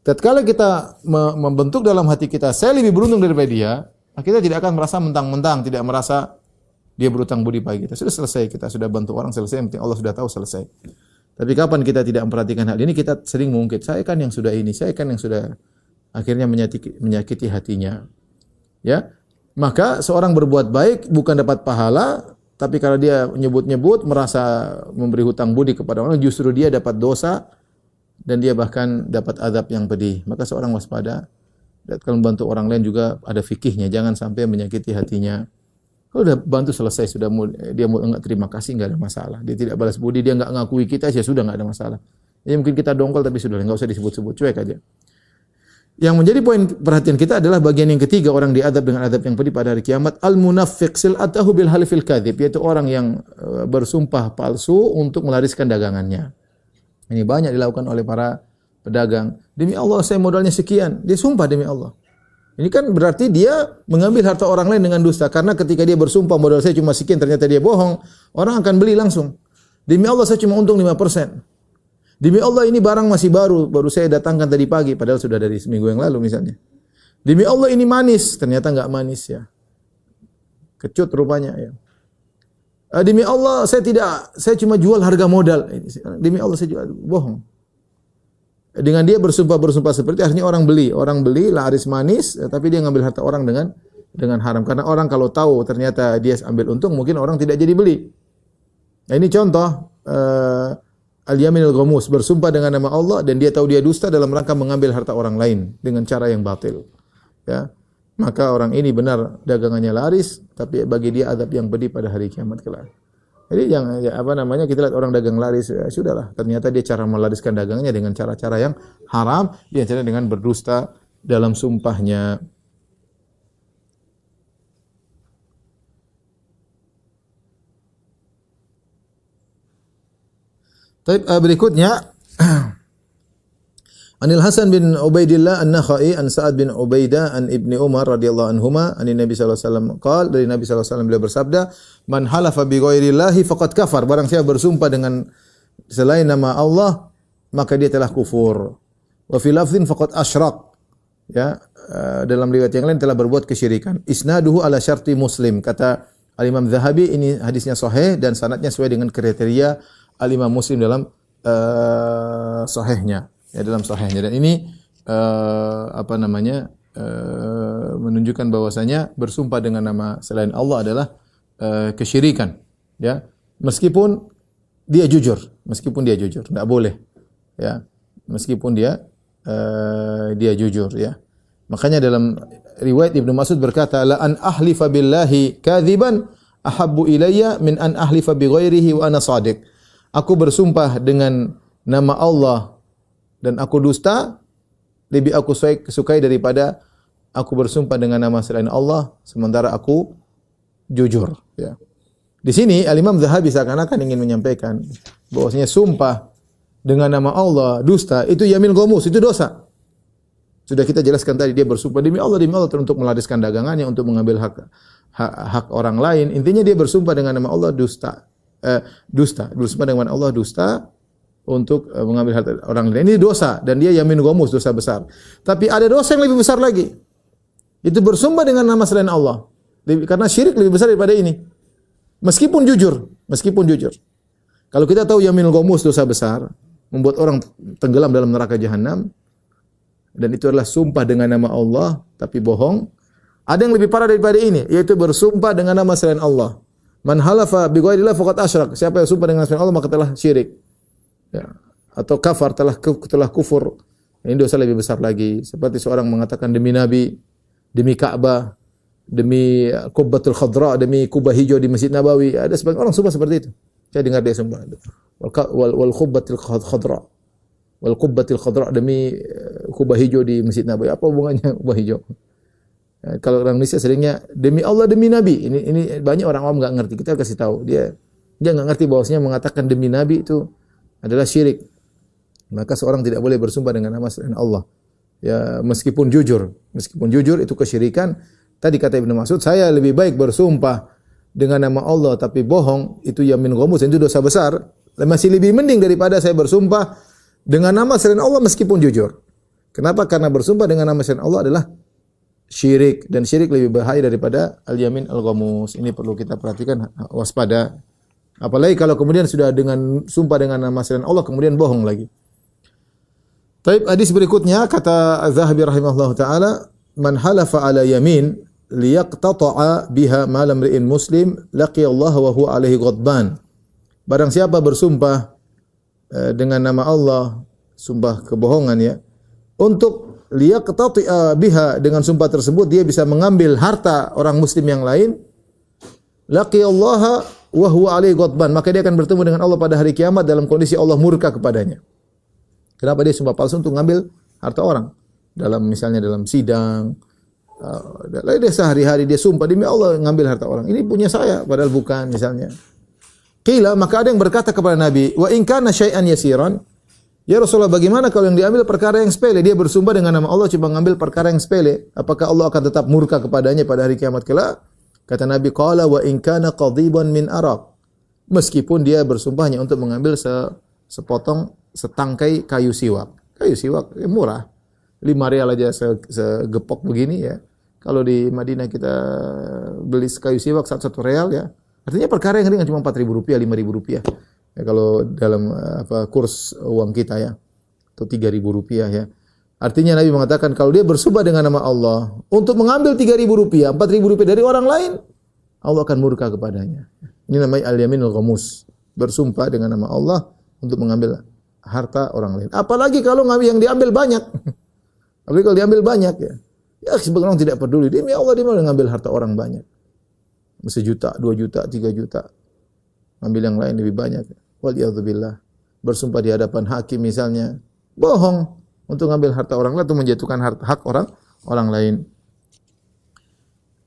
Tatkala kita membentuk dalam hati kita, saya lebih beruntung daripada dia, kita tidak akan merasa mentang-mentang, tidak merasa dia berutang budi pada kita. Sudah selesai, kita sudah bantu orang selesai, yang penting Allah sudah tahu selesai. Tapi kapan kita tidak memperhatikan hal ini, kita sering mengungkit, saya kan yang sudah ini, saya kan yang sudah akhirnya menyakiti hatinya. Ya, maka seorang berbuat baik bukan dapat pahala, tapi kalau dia nyebut-nyebut merasa memberi hutang budi kepada orang, justru dia dapat dosa dan dia bahkan dapat azab yang pedih. Maka seorang waspada. Dan kalau membantu orang lain juga ada fikihnya, jangan sampai menyakiti hatinya. Kalau sudah bantu selesai, dia enggak terima kasih, enggak ada masalah. Dia tidak balas budi, dia enggak ngakui kita, ya sudah enggak ada masalah. Ya mungkin kita dongkol tapi sudah enggak usah disebut-sebut, cuek aja. Yang menjadi poin perhatian kita adalah bagian yang ketiga, orang diadab dengan adab yang pedih pada hari kiamat. Al-munafiq sil'atahu bil halifil kadhib, yaitu orang yang bersumpah palsu untuk melariskan dagangannya. Ini banyak dilakukan oleh para pedagang. Demi Allah saya modalnya sekian, dia sumpah demi Allah. Ini kan berarti dia mengambil harta orang lain dengan dusta, karena ketika dia bersumpah modal saya cuma sekian, ternyata dia bohong, orang akan beli langsung. Demi Allah saya cuma untung 5%. Demi Allah ini barang masih baru saya datangkan tadi pagi, padahal sudah dari seminggu yang lalu misalnya. Demi Allah ini manis, ternyata enggak manis ya. Kecut rupanya ya. Demi Allah saya cuma jual harga modal. Demi Allah saya jual, bohong. Dengan dia bersumpah seperti artinya orang beli laris manis, tapi dia ngambil harta orang dengan haram. Karena orang kalau tahu ternyata dia ambil untung, mungkin orang tidak jadi beli. Nah ini contoh al-yaminul ghamus, bersumpah dengan nama Allah dan dia tahu dia dusta dalam rangka mengambil harta orang lain dengan cara yang batil. Ya. Maka orang ini benar dagangannya laris, tapi bagi dia azab yang pedih pada hari kiamat kelak. Jadi kita lihat orang dagang laris, ya sudahlah, ternyata dia cara melariskan dagangnya dengan cara-cara yang haram, dia cara dengan berdusta dalam sumpahnya. Berikutnya Anil Hasan bin Ubaidillah An-Nakhai an Sa'ad bin Ubaidah an Ibni Umar radhiyallahu anhuma an Nabi sallallahu alaihi wasallam qaal, dari Nabi sallallahu alaihi wasallam beliau bersabda, man halafa bi ghairillahi faqad kafar, barang siapa bersumpah dengan selain nama Allah maka dia telah kufur. Wa fi lafdhin faqad asyrak, ya, dalam riwayat yang lain telah berbuat kesyirikan. Isnaduhu ala syarti Muslim, kata Al-Imam Zahabi ini hadisnya sahih dan sanadnya sesuai dengan kriteria Al-Imam Muslim dalam sahihnya. Ya, dalam sahihnya, dan ini menunjukkan bahwasanya bersumpah dengan nama selain Allah adalah kesyirikan, ya, meskipun dia jujur, tidak boleh, ya, meskipun dia jujur, ya. Makanya dalam riwayat Ibnu Mas'ud berkata, la an ahlifa billahi kadziban ahabbu ilayya min an ahlifa bi ghairihi wa ana shadiq. Aku bersumpah dengan nama Allah dan aku dusta, lebih aku sukai daripada aku bersumpah dengan nama selain Allah sementara aku jujur, ya. Di sini Al-Imam Zahabi seakan-akan ingin menyampaikan bahwasanya sumpah dengan nama Allah dusta itu yamin ghamus, itu dosa. Sudah kita jelaskan tadi, dia bersumpah demi Allah untuk melariskan dagangannya, untuk mengambil hak orang lain. Intinya dia bersumpah dengan nama Allah dusta. Bersumpah dengan Allah dusta. untuk mengambil harta orang lain. Ini dosa dan dia yamin ghamus, dosa besar. Tapi ada dosa yang lebih besar lagi. Itu bersumpah dengan nama selain Allah. Karena syirik lebih besar daripada ini. Meskipun jujur. Kalau kita tahu yamin ghamus dosa besar, membuat orang tenggelam dalam neraka jahanam, dan itu adalah sumpah dengan nama Allah tapi bohong. Ada yang lebih parah daripada ini, yaitu bersumpah dengan nama selain Allah. Man halafa bi ghairillah faqad asyrak. Siapa yang sumpah dengan selain Allah maka telah syirik. Ya. Atau kafar, telah kufur. Ini dosa lebih besar lagi. Seperti seorang mengatakan demi Nabi, demi Ka'bah, demi Qubbatul Khadra, demi kubah hijau di Masjid Nabawi. Ada sebagian orang sumpah seperti itu. Saya dengar dia sumpah. Wal Qubbatul Khadra. Wal Qubbatul Khadra, demi kubah hijau di Masjid Nabawi. Apa hubungannya kubah hijau? Ya, kalau orang Indonesia seringnya demi Allah, demi Nabi. Ini banyak orang awam enggak ngerti. Kita kasih tahu. Dia enggak ngerti bahwasanya mengatakan demi Nabi itu adalah syirik. Maka seorang tidak boleh bersumpah dengan nama selain Allah. Ya, meskipun jujur itu kesyirikan. Tadi kata Ibnu Mas'ud, saya lebih baik bersumpah dengan nama Allah tapi bohong, itu yamin ghamus, itu dosa besar. Masih lebih mending daripada saya bersumpah dengan nama selain Allah meskipun jujur. Kenapa? Karena bersumpah dengan nama selain Allah adalah syirik, dan syirik lebih bahaya daripada al-yamin al-ghamus. Ini perlu kita perhatikan, waspada. Apalagi kalau kemudian sudah dengan sumpah dengan nama selain Allah kemudian bohong lagi. Baik, hadis berikutnya kata Az-Zahabi rahimahullahu taala, man halafa ala yamin liyaqtata'a biha ma lam ri'in muslim laqiya Allah wa huwa alaihi ghadban. Barang siapa bersumpah dengan nama Allah, sumpah kebohongan ya, untuk liyaqtata'a biha, dengan sumpah tersebut dia bisa mengambil harta orang muslim yang lain, laqiya Allah wa huwa alaihi ghadban, maka dia akan bertemu dengan Allah pada hari kiamat dalam kondisi Allah murka kepadanya. Kenapa dia sumpah palsu untuk ngambil harta orang? Misalnya dalam sidang, dia sehari-hari dia sumpah demi Allah ngambil harta orang. Ini punya saya padahal bukan, misalnya. Qila, maka ada yang berkata kepada Nabi, wa in kana syai'an yasiran, ya Rasulullah, bagaimana kalau yang diambil perkara yang sepele? Dia bersumpah dengan nama Allah cuma ngambil perkara yang sepele, apakah Allah akan tetap murka kepadanya pada hari kiamat kelak? Kata Nabi, qala wa in kana qadiban min araq, meskipun dia bersumpah hanya untuk mengambil setangkai kayu siwak. Kayu siwak murah, 5 rial aja segepok begini ya. Kalau di Madinah kita beli kayu siwak 1 rial ya. Artinya perkara yang ringan, cuma 4.000 rupiah, 5.000 rupiah. Ya, kalau dalam kurs uang kita ya, atau 3.000 rupiah ya. Artinya Nabi mengatakan kalau dia bersumpah dengan nama Allah untuk mengambil 3.000 rupiah, 4.000 rupiah dari orang lain, Allah akan murka kepadanya. Ini namanya al-yaminul ghamus. Bersumpah dengan nama Allah untuk mengambil harta orang lain. Apalagi kalau yang diambil banyak. Apalagi kalau diambil banyak ya. Ya sebagian orang tidak peduli. Demi Allah dia mau ngambil harta orang banyak. 1 juta, 2 juta, 3 juta. Ambil yang lain lebih banyak. Waliyadzubillah. Bersumpah di hadapan hakim misalnya. Bohong untuk ngambil harta orang lain atau menjatuhkan hak orang lain.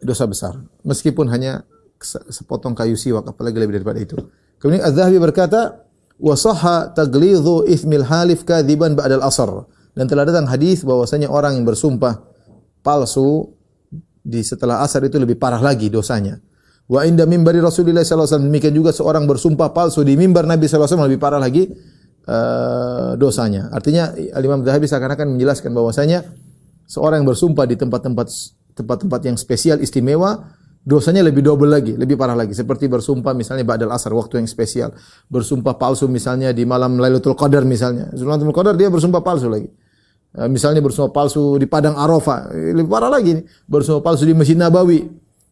Dosa besar. Meskipun hanya sepotong kayu siwak, apalagi lebih daripada itu. Kemudian Az-Zahabi berkata, wa sahha taglidhu ithmil halif kadziban ba'dal asr. Dan telah datang hadis bahwasanya orang yang bersumpah palsu setelah asar itu lebih parah lagi dosanya. Wa inda mimbari Rasulullah sallallahu alaihi wasallam, demikian juga seorang bersumpah palsu di mimbar Nabi sallallahu alaihi wasallam lebih parah lagi dosanya. Artinya Al-Imam Zahabi seakan-akan menjelaskan bahwasanya seorang yang bersumpah di tempat-tempat yang spesial istimewa, dosanya lebih double lagi, lebih parah lagi. Seperti bersumpah misalnya ba'dal asar, waktu yang spesial. Bersumpah palsu misalnya di malam Lailatul Qadar misalnya. Lailatul Qadar dia bersumpah palsu lagi. Misalnya bersumpah palsu di padang Arafah, lebih parah lagi. Bersumpah palsu di Masjid Nabawi,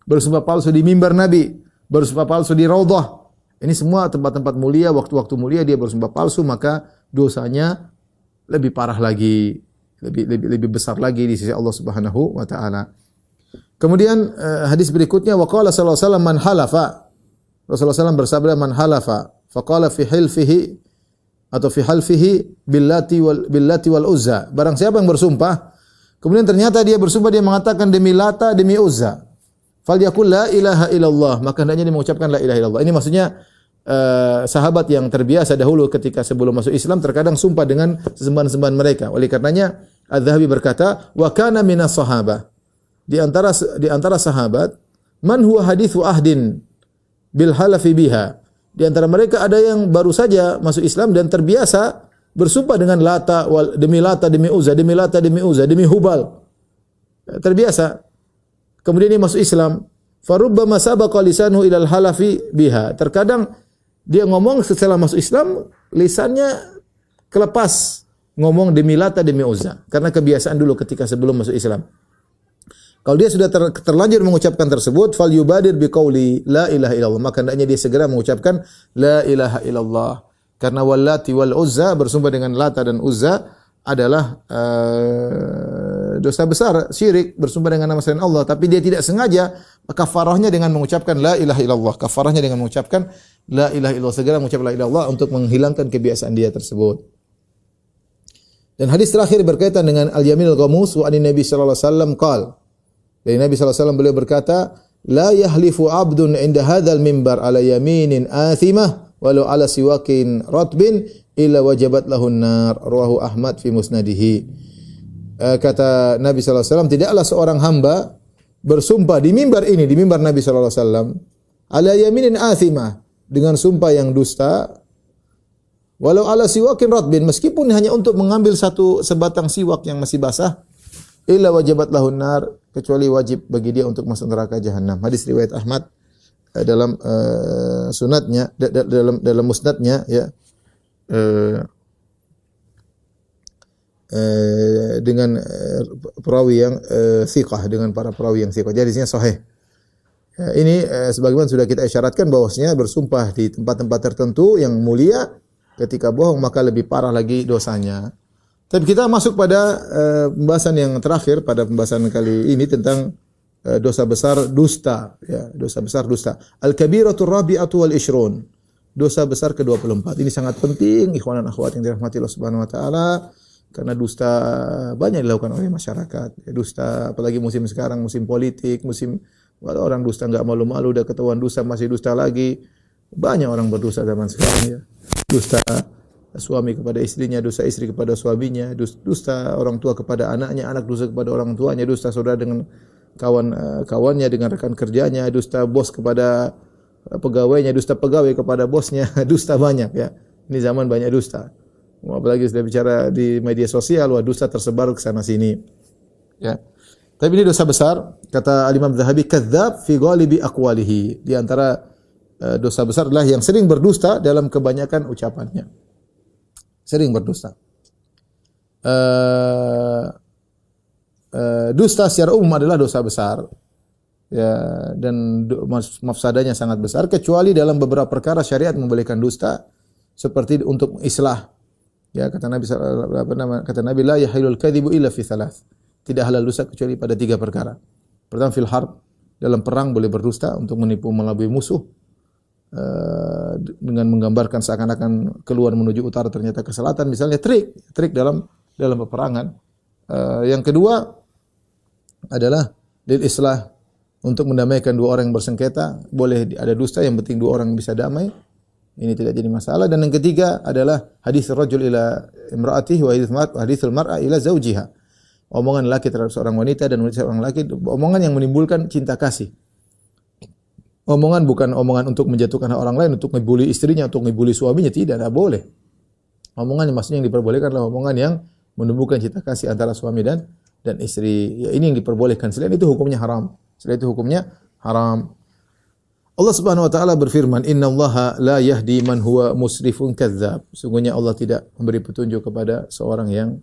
bersumpah palsu di mimbar Nabi, bersumpah palsu di Raudhah. Ini semua tempat-tempat mulia, waktu-waktu mulia dia bersumpah palsu, maka dosanya lebih parah lagi, lebih besar lagi di sisi Allah Subhanahu wa taala. Kemudian hadis berikutnya, wa qala sallallahu alaihi wasallam man halafa. Rasulullah SAW bersabda, man halafa faqala fi hilfihi atau fi halfihi billati wal uzza. Barang siapa yang bersumpah kemudian ternyata dia bersumpah, dia mengatakan demi Lata, demi Uzza, falyaqul la ilaha illallah, maka hendaknya dia mengucapkan la ilaha illallah. Ini maksudnya sahabat yang terbiasa dahulu ketika sebelum masuk Islam terkadang sumpah dengan sesembahan-sembahan mereka. Oleh karenanya Az-Zahabi berkata, wa kana minas sahabah, di antara sahabat, man huwa hadithu ahdin bil halafi biha, Di antara mereka ada yang baru saja masuk Islam dan terbiasa bersumpah dengan Lata, demi Lata, demi Uzza, demi Lata, demi Uzza, demi Hubal. Terbiasa. Kemudian dia masuk Islam. Farubbama sabaqa lisanuhu ilal halafi biha. Terkadang dia ngomong setelah masuk Islam, lisannya kelepas ngomong demi Lata, demi Uzza. Karena kebiasaan dulu ketika sebelum masuk Islam. Kalau dia sudah terlanjur mengucapkan tersebut, fal yubadir biqauli la ilaha illallah, maka hendaknya dia segera mengucapkan la ilaha illallah. Karena wallati wal uzza, bersumpah dengan Lata dan Uzza adalah dosa besar, syirik, bersumpah dengan nama selain Allah, tapi dia tidak sengaja, kafarahnya dengan mengucapkan la ilaha illallah. Kafarahnya dengan mengucapkan la ilaha illallah, segera mengucap la ilaha illallah untuk menghilangkan kebiasaan dia tersebut. Dan hadis terakhir berkaitan dengan al-yaminul ghamus wa anin Nabi sallallahu alaihi wasallam qala. Dari Nabi sallallahu alaihi wasallam beliau berkata, la yahlifu 'abdun 'inda hadzal mimbar ala yaminin athimah walau ala siwakin ratbin illa wajabat lahun nar. Rawahu Ahmad fi musnadihi. Kata Nabi sallallahu alaihi wasallam, tidaklah seorang hamba bersumpah di mimbar ini, di mimbar Nabi sallallahu alaihi wasallam, ala yaminin athimah, dengan sumpah yang dusta, walau ala siwakin ratbin, meskipun hanya untuk mengambil satu sebatang siwak yang masih basah, illa wajabat lahun nar, kecuali wajib bagi dia untuk masuk neraka jahanam. Hadis riwayat Ahmad dalam sunatnya, dalam musnadnya, ya, dengan perawi yang thiqah, dengan para perawi yang thiqah. Jadi hadisnya sahih. Ini sebagaimana sudah kita isyaratkan bahwasanya bersumpah di tempat-tempat tertentu yang mulia, ketika bohong maka lebih parah lagi dosanya. Tapi kita masuk pada pembahasan yang terakhir pada pembahasan kali ini tentang dosa besar dusta, ya, dosa besar dusta. Al-kabiratur rabi'atu wal ishrun. Dosa besar ke-24. Ini sangat penting ikhwan dan akhwat yang dirahmati Allah Subhanahu wa taala, karena dusta banyak dilakukan oleh masyarakat. Ya, dusta apalagi musim sekarang, musim politik, musim orang dusta enggak malu-malu, udah ketahuan dusta masih dusta lagi. Banyak orang berdosa zaman sekarang, ya. Dusta suami kepada istrinya, dusta istri kepada suaminya, dusta orang tua kepada anaknya, anak dusta kepada orang tuanya, dusta saudara dengan kawannya, dengan rekan kerjanya, dusta bos kepada pegawainya, dusta pegawai kepada bosnya, dusta banyak, ya. Ini zaman banyak dusta. Apalagi sudah bicara di media sosial, wah dusta tersebar ke sana sini. Ya. Tapi ini dosa besar, kata Al-Imam Zahabi, kadzdzab fi ghalibi aqwalihi. Di antara dosa besar adalah yang sering berdusta dalam kebanyakan ucapannya. Sering berdusta. Dusta secara umum adalah dosa besar, ya, dan mafsadanya sangat besar, kecuali dalam beberapa perkara syariat membolehkan dusta, seperti untuk islah. Ya, kata Nabi la yahilul kadzibu illa fi thalath. Tidak halal dusta kecuali pada 3 perkara. Pertama, fil harb, dalam perang boleh berdusta untuk menipu melabui musuh. Dengan menggambarkan seakan-akan keluar menuju utara ternyata ke selatan, misalnya trik dalam peperangan. Yang kedua adalah lil islah, untuk mendamaikan 2 orang yang bersengketa, boleh ada dusta, yang penting 2 orang bisa damai, ini tidak jadi masalah. Dan yang ketiga adalah hadis rajul ila imraatihi wa hadithul mar'a ila zawjiha, omongan laki terhadap seorang wanita dan wanita seorang laki, omongan yang menimbulkan cinta kasih. Omongan bukan omongan untuk menjatuhkan hak orang lain, untuk ngebully istrinya, untuk ngebully suaminya, tidak boleh. Omongan yang maksudnya yang diperbolehkan adalah omongan yang menumbuhkan cinta kasih antara suami dan istri. Ya, ini yang diperbolehkan. Selain itu hukumnya haram. Allah Subhanahu wa taala berfirman, "Innallaha la yahdi man huwa musrifun kadzdzab." Sungguhnya Allah tidak memberi petunjuk kepada seorang yang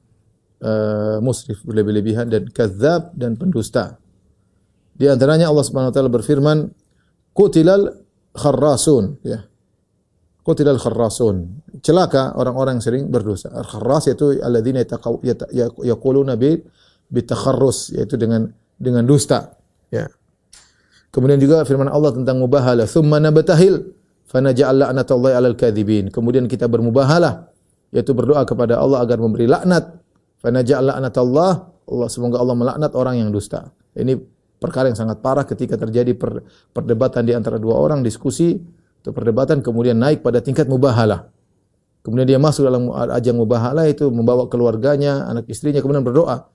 musrif, berlebih-lebihan, dan kadzdzab, dan pendusta. Di antaranya Allah Subhanahu wa taala berfirman, Qutilal kharrasun, ya. Qutilal kharrasun. Celaka orang-orang yang sering berdosa. Al-kharras yaitu alladzina yaquluna bitakharrus, yaitu dengan dusta, ya. Kemudian juga firman Allah tentang mubahalah, tsumma nabtahil fanaj'al la'natallahi 'alal kadzibin. Kemudian kita bermubahalah, yaitu berdoa kepada Allah agar memberi laknat. Fanaj'al la'natallah, semoga Allah melaknat orang yang dusta. Ini perkara yang sangat parah ketika terjadi perdebatan di antara 2 orang, diskusi atau perdebatan, kemudian naik pada tingkat mubahalah. Kemudian dia masuk dalam ajang mubahalah itu, membawa keluarganya, anak istrinya, kemudian berdoa,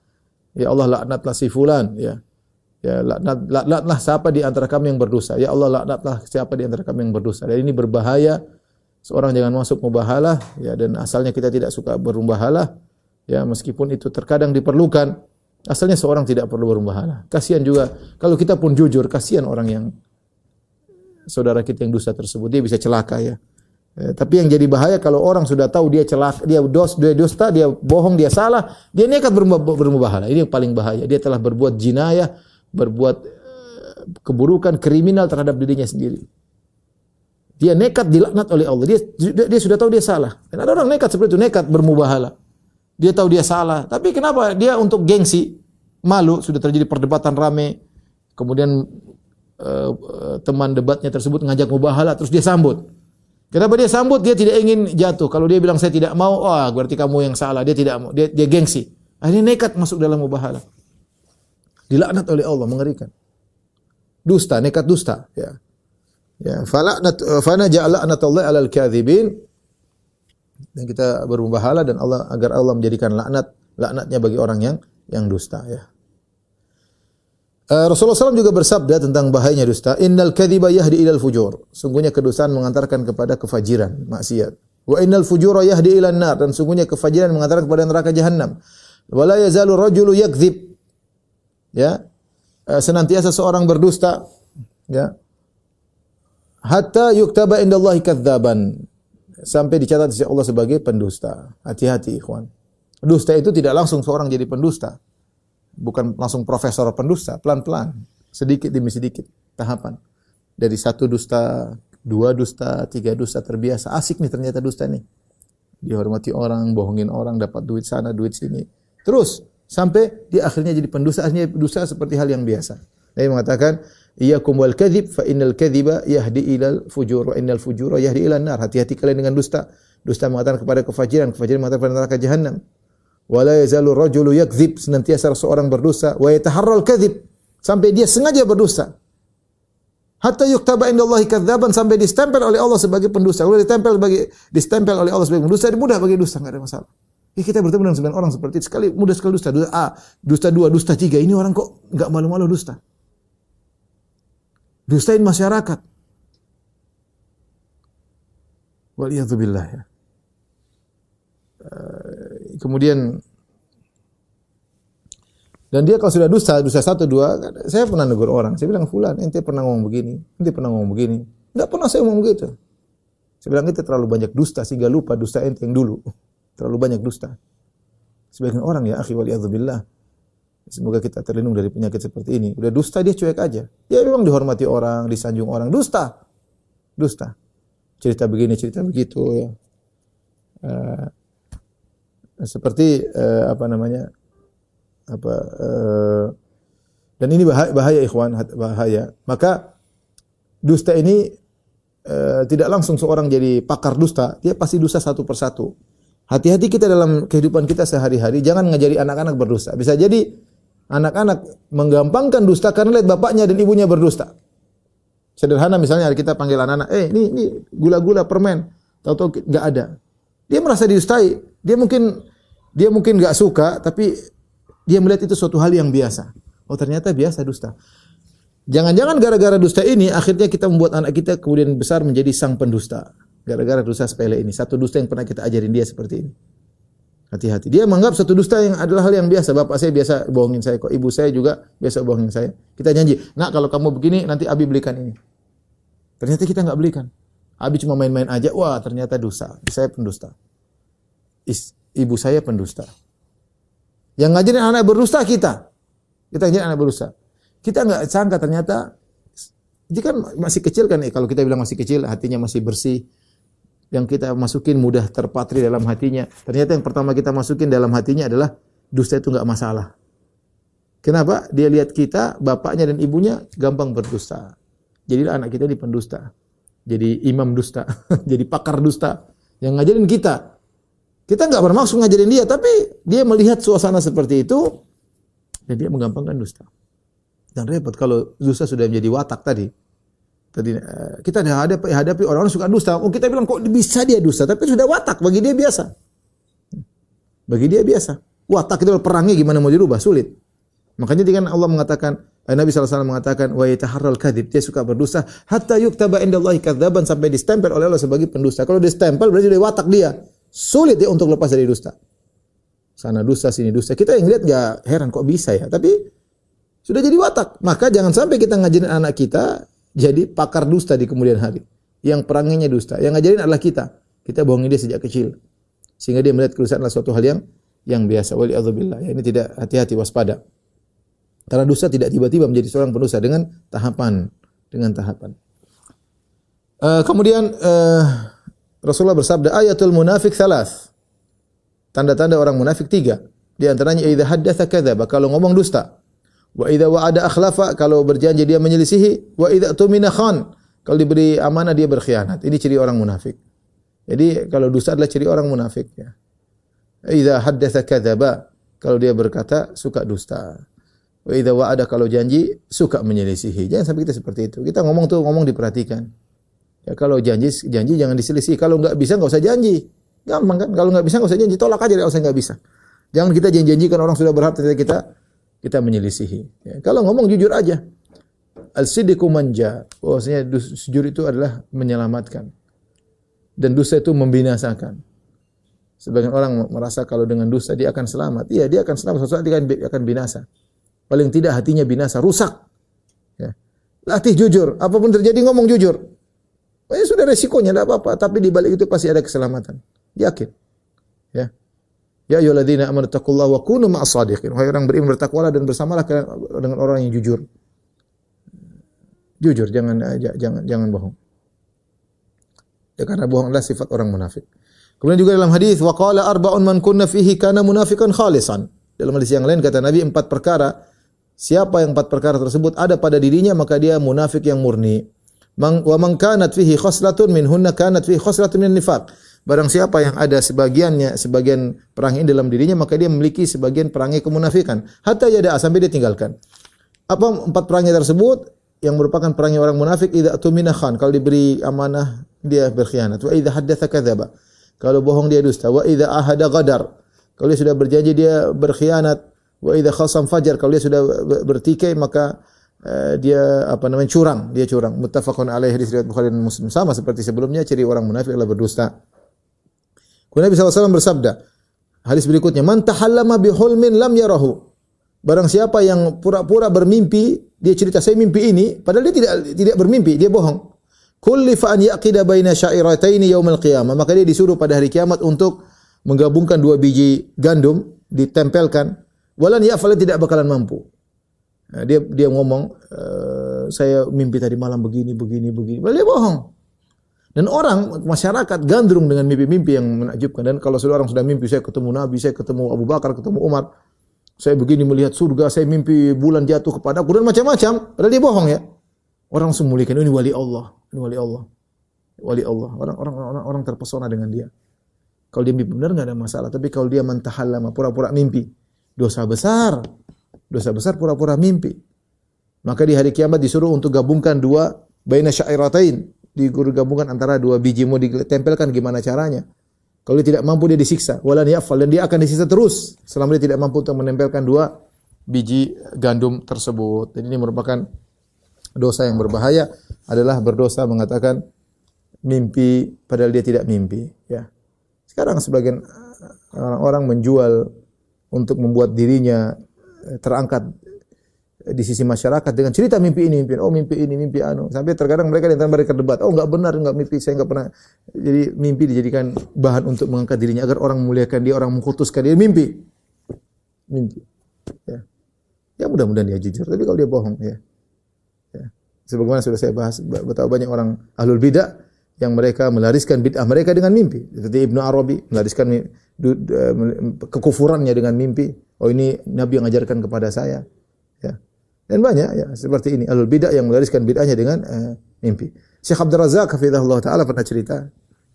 ya Allah laknatlah si fulan, ya. Ya, laknatlah siapa di antara kami yang berdosa. Ya Allah, laknatlah siapa di antara kami yang berdosa. Dan ini berbahaya. Seorang jangan masuk mubahalah, ya, dan asalnya kita tidak suka bermubahalah, ya, meskipun itu terkadang diperlukan. Asalnya seorang tidak perlu bermubahalah. Kasihan juga kalau kita pun jujur, kasihan orang yang saudara kita yang dusta tersebut, dia bisa celaka, ya. Tapi yang jadi bahaya kalau orang sudah tahu dia celaka, dia dusta, dia bohong, dia salah, dia nekat bermubahalah. Ini yang paling bahaya. Dia telah berbuat jinayah, berbuat keburukan, kriminal terhadap dirinya sendiri. Dia nekat dilaknat oleh Allah. Dia sudah tahu dia salah. Dan ada orang nekat seperti itu, nekat bermubahalah. Dia tahu dia salah, tapi kenapa? Dia untuk gengsi, malu, sudah terjadi perdebatan rame. Kemudian teman debatnya tersebut ngajak mubahalah, terus dia sambut. Kenapa dia sambut? Dia tidak ingin jatuh. Kalau dia bilang saya tidak mau, wah berarti kamu yang salah. Dia tidak mau. Dia gengsi. Akhirnya nekat masuk dalam mubahalah. Dilaknat oleh Allah, mengerikan. Dusta, nekat dusta, ya. Ya, fana ja'ala anatallahi 'alal kadzibin. Dan kita bermubahalah dan Allah agar Allah menjadikan laknatnya bagi orang yang dusta, ya. Rasulullah SAW juga bersabda tentang bahayanya dusta, innal kadhiba yahdi ilal fujur. Sungguhnya kedustaan mengantarkan kepada kefajiran, maksiat. Wa innal fujura yahdi ilan nar, dan sungguhnya kefajiran mengantarkan kepada neraka jahanam. Wala yazalu rajulu yakdzib. Ya. Senantiasa seorang berdusta, ya. Hatta yuktaba indallahi kadzaban. Sampai dicatat di sisi Allah sebagai pendusta. Hati-hati, ikhwan. Dusta itu tidak langsung seorang jadi pendusta. Bukan langsung profesor pendusta, pelan-pelan, sedikit demi sedikit, tahapan. Dari 1 dusta, 2 dusta, 3 dusta terbiasa. Asik nih ternyata dusta nih. Dihormati orang, bohongin orang, dapat duit sana, duit sini. Terus sampai dia akhirnya jadi pendusta, akhirnya dusta seperti hal yang biasa. Nabi mengatakan, iyyakum wal kadzib fa innal kadziba yahdi ilal fujur wa innal fujura yahdi ilan nar. Hati-hati kalian dengan dusta. Dusta mengatakan kepada kefajiran, kefajiran mengatakan kepada neraka jahanam. Wala yazalu rajulu yakdzib, senantiasa seorang berdusta, wa yataharral kadzib, sampai dia sengaja berdusta. Hatta yuktaba indallahi kadzaban, sampai distempel oleh Allah sebagai pendusta. Kalau distempel oleh Allah sebagai pendusta, mudah bagi dusta, enggak ada masalah. Ya, kita bertemu dengan 9 orang seperti itu, mudah sekali dusta. Dusta A, dusta 2, dusta 3. Ini orang kok enggak malu-malu dusta. Dustain masyarakat. Waliyadzubillah, ya. Kemudian dan dia kalau sudah dusta 1, 2, saya pernah negur orang. Saya bilang, "Fulan, ente pernah ngomong begini, ente pernah ngomong begini." Enggak pernah saya ngomong begitu. Saya bilang, "Ente terlalu banyak dusta sehingga lupa dusta ente yang dulu." Terlalu banyak dusta. Sebagian orang, ya akhi, waliyadzubillah. Semoga kita terlindung dari penyakit seperti ini. Udah dusta dia cuek aja. Ya memang dihormati orang, disanjung orang, dusta. Dusta. Cerita begini, cerita begitu, ya. Seperti dan ini bahaya ikhwan, bahaya. Maka dusta ini tidak langsung seorang jadi pakar dusta, dia pasti dusta satu persatu. Hati-hati kita dalam kehidupan kita sehari-hari, jangan ngajari anak-anak berdusta. Bisa jadi anak-anak menggampangkan dusta karena lihat bapaknya dan ibunya berdusta. Sederhana misalnya kita panggil anak-anak, ini gula-gula permen, tahu-tahu enggak ada. Dia merasa didustai. Dia mungkin enggak suka, tapi dia melihat itu suatu hal yang biasa. Oh, ternyata biasa dusta. Jangan-jangan gara-gara dusta ini akhirnya kita membuat anak kita kemudian besar menjadi sang pendusta. Gara-gara dusta sepele ini, satu dusta yang pernah kita ajarin dia seperti ini. Hati-hati. Dia menganggap satu dusta yang adalah hal yang biasa. Bapak saya biasa bohongin saya kok. Ibu saya juga biasa bohongin saya. Kita janji, "Nak, kalau kamu begini nanti Abi belikan ini." Ternyata kita enggak belikan. Abi cuma main-main aja. Wah, ternyata dusta. Saya pendusta. Ibu saya pendusta. Yang ngajarin anak berdusta kita. Kita ngajarin anak berdusta. Kita enggak sangka ternyata dia kan masih kecil kan, kalau kita bilang masih kecil, hatinya masih bersih. Yang kita masukin mudah terpatri dalam hatinya. Ternyata yang pertama kita masukin dalam hatinya adalah dusta itu enggak masalah. Kenapa? Dia lihat kita, bapaknya dan ibunya gampang berdusta. Jadilah anak kita di pendusta. Jadi imam dusta, jadi pakar dusta. Yang ngajarin kita. Kita enggak bermaksud ngajarin dia, tapi dia melihat suasana seperti itu dan dia menggampangkan dusta. Dan repot kalau dusta sudah menjadi watak tadi. Kita hadapi orang-orang suka dusta. Oh, kita bilang kok bisa dia dusta, tapi sudah watak, bagi dia biasa. Bagi dia biasa. Watak itu perangnya gimana mau dirubah? Sulit. Makanya dengan Allah mengatakan Nabi SAW mengatakan wa yataharral kadhib, dia suka berdusta hatta yuktaba indallahi kadzaban, sampai distempel oleh Allah sebagai pendusta. Kalau distempel berarti dia watak dia. Sulit dia untuk lepas dari dusta. Sana dusta, sini dusta. Kita yang lihat enggak heran kok bisa ya, tapi sudah jadi watak. Maka jangan sampai kita ngajarin anak kita jadi pakar dusta di kemudian hari. Yang peranginya dusta. Yang ngajarin adalah kita. Kita bohongin dia sejak kecil. Sehingga dia melihat kedustaan adalah suatu hal yang biasa. Waliyadzubillah. Ya, ini tidak hati-hati, waspada. Karena dusta tidak tiba-tiba menjadi seorang pendusta, dengan tahapan. Kemudian Rasulullah bersabda, ayatul munafik thalath. Tanda-tanda orang munafik 3. Di antaranya idza haddatsa kadzaba, kalau ngomong dusta. Wa idza wa'ada akhlafa, kalau berjanji dia menyelisihi. Wa idza tumina khan, kalau diberi amanah dia berkhianat. Ini ciri orang munafik. Jadi kalau dusta adalah ciri orang munafik, ya. Idza haddatsa kadzaba, kalau dia berkata suka dusta. Wa idza wa'ada, kalau janji suka menyelisihi. Jangan sampai kita seperti itu. Kita ngomong diperhatikan. Ya, kalau janji jangan diselisih. Kalau enggak bisa enggak usah janji. Gampang kan? Kalau enggak bisa enggak usah janji, tolak aja kalau saya enggak bisa. Jangan kita janji-janjikan orang sudah berharap kita menyelisihi. Ya, kalau ngomong jujur aja. Al-sidqu manja. Bahwasanya jujur itu adalah menyelamatkan. Dan dusta itu membinasakan. Sebagian orang merasa kalau dengan dusta dia akan selamat. Iya, dia akan selamat, suatu saat dia akan binasa. Paling tidak hatinya binasa, rusak. Ya. Latih jujur, apapun terjadi ngomong jujur. Ya sudah resikonya, tidak apa-apa. Tapi di balik itu pasti ada keselamatan. Yakin. Ya. Ya ayyuhalladzina amanu taqullaha wa kunu ma'as shadiqin. Wahai orang beriman, bertakwalah dan bersamalah dengan orang yang jujur. Jujur, jangan bohong. Ya, karena bohong adalah sifat orang munafik. Kemudian juga dalam hadis wa qala arba'un man kunna fihi kana munafiqan khalisan. Dalam hadis yang lain kata Nabi 4 perkara, siapa yang 4 perkara tersebut ada pada dirinya maka dia munafik yang murni. Wa man kanat fihi khoslatun minhunna kanat fihi khoslatun min nifaq. Barang siapa yang ada sebagian perangai dalam dirinya maka dia memiliki sebagian perangai kemunafikan. Hatta yada, sampai dia tinggalkan. Apa 4 perangai tersebut? Yang merupakan perangai orang munafik, idza tumina khan, kalau diberi amanah dia berkhianat. Wa idza haddatsa kadzaba, kalau bohong dia dusta. Wa idza ahada ghadar, kalau dia sudah berjanji dia berkhianat. Wa idza khasam fajar, kalau dia sudah bertikai maka dia curang, dia curang. Muttafaqun alaihi, riwayat Bukhari dan Muslim. Sama seperti sebelumnya, ciri orang munafik adalah berdusta. Kemudian Nabi SAW bersabda, hadis berikutnya, man tahallama bihulmin lam yarahu. Barang siapa yang pura-pura bermimpi, dia cerita saya mimpi ini, padahal dia tidak bermimpi, dia bohong. Kullifa an yaqida baina sya'irataini yaumil qiyamah, maka dia disuruh pada hari kiamat untuk menggabungkan 2 biji gandum, ditempelkan, walan ya'fal, tidak bakalan mampu. Nah, dia ngomong, saya mimpi tadi malam begini. Padahal dia bohong. Dan orang, masyarakat gandrung dengan mimpi-mimpi yang menakjubkan. Dan kalau orang sudah mimpi, saya ketemu Nabi, saya ketemu Abu Bakar, ketemu Umar, saya begini melihat surga, saya mimpi bulan jatuh kepada aku, dan macam-macam. Padahal dia bohong, ya. Orang langsung muliakan, ini wali Allah. Ini wali Allah. Wali Allah. Orang terpesona dengan dia. Kalau dia mimpi benar enggak ada masalah, tapi kalau dia mentahallama, pura-pura mimpi, dosa besar. Dosa besar pura-pura mimpi. Maka di hari kiamat disuruh untuk gabungkan 2 baina syairatain, digabungkan antara 2 biji, mau ditempelkan gimana caranya? Kalau dia tidak mampu dia disiksa, walan ya'fal, dan dia akan disiksa terus selama dia tidak mampu untuk menempelkan 2 biji gandum tersebut. Dan ini merupakan dosa yang berbahaya, adalah berdosa mengatakan mimpi padahal dia tidak mimpi, ya. Sekarang sebagian orang menjual untuk membuat dirinya terangkat di sisi masyarakat dengan cerita mimpi ini, mimpi anu. Sampai terkadang mereka di antara mereka debat, enggak benar, enggak mimpi, saya enggak pernah. Jadi mimpi dijadikan bahan untuk mengangkat dirinya agar orang memuliakan dia, orang mengkhutuskan dia, mimpi. Ya. Ya mudah-mudahan dia jujur, tapi kalau dia bohong, ya. Sebagaimana sudah saya bahas, betapa banyak orang ahlul bidah yang mereka melariskan bid'ah mereka dengan mimpi. Seperti Ibnu Arabi melariskan kekufurannya dengan mimpi. Oh, ini Nabi yang ajarkan kepada saya. Ya. Dan banyak, ya, seperti ini ahlul bidah yang melariskan bid'ahnya dengan mimpi. Syekh Abdul Razak hafizahullah taala pernah cerita,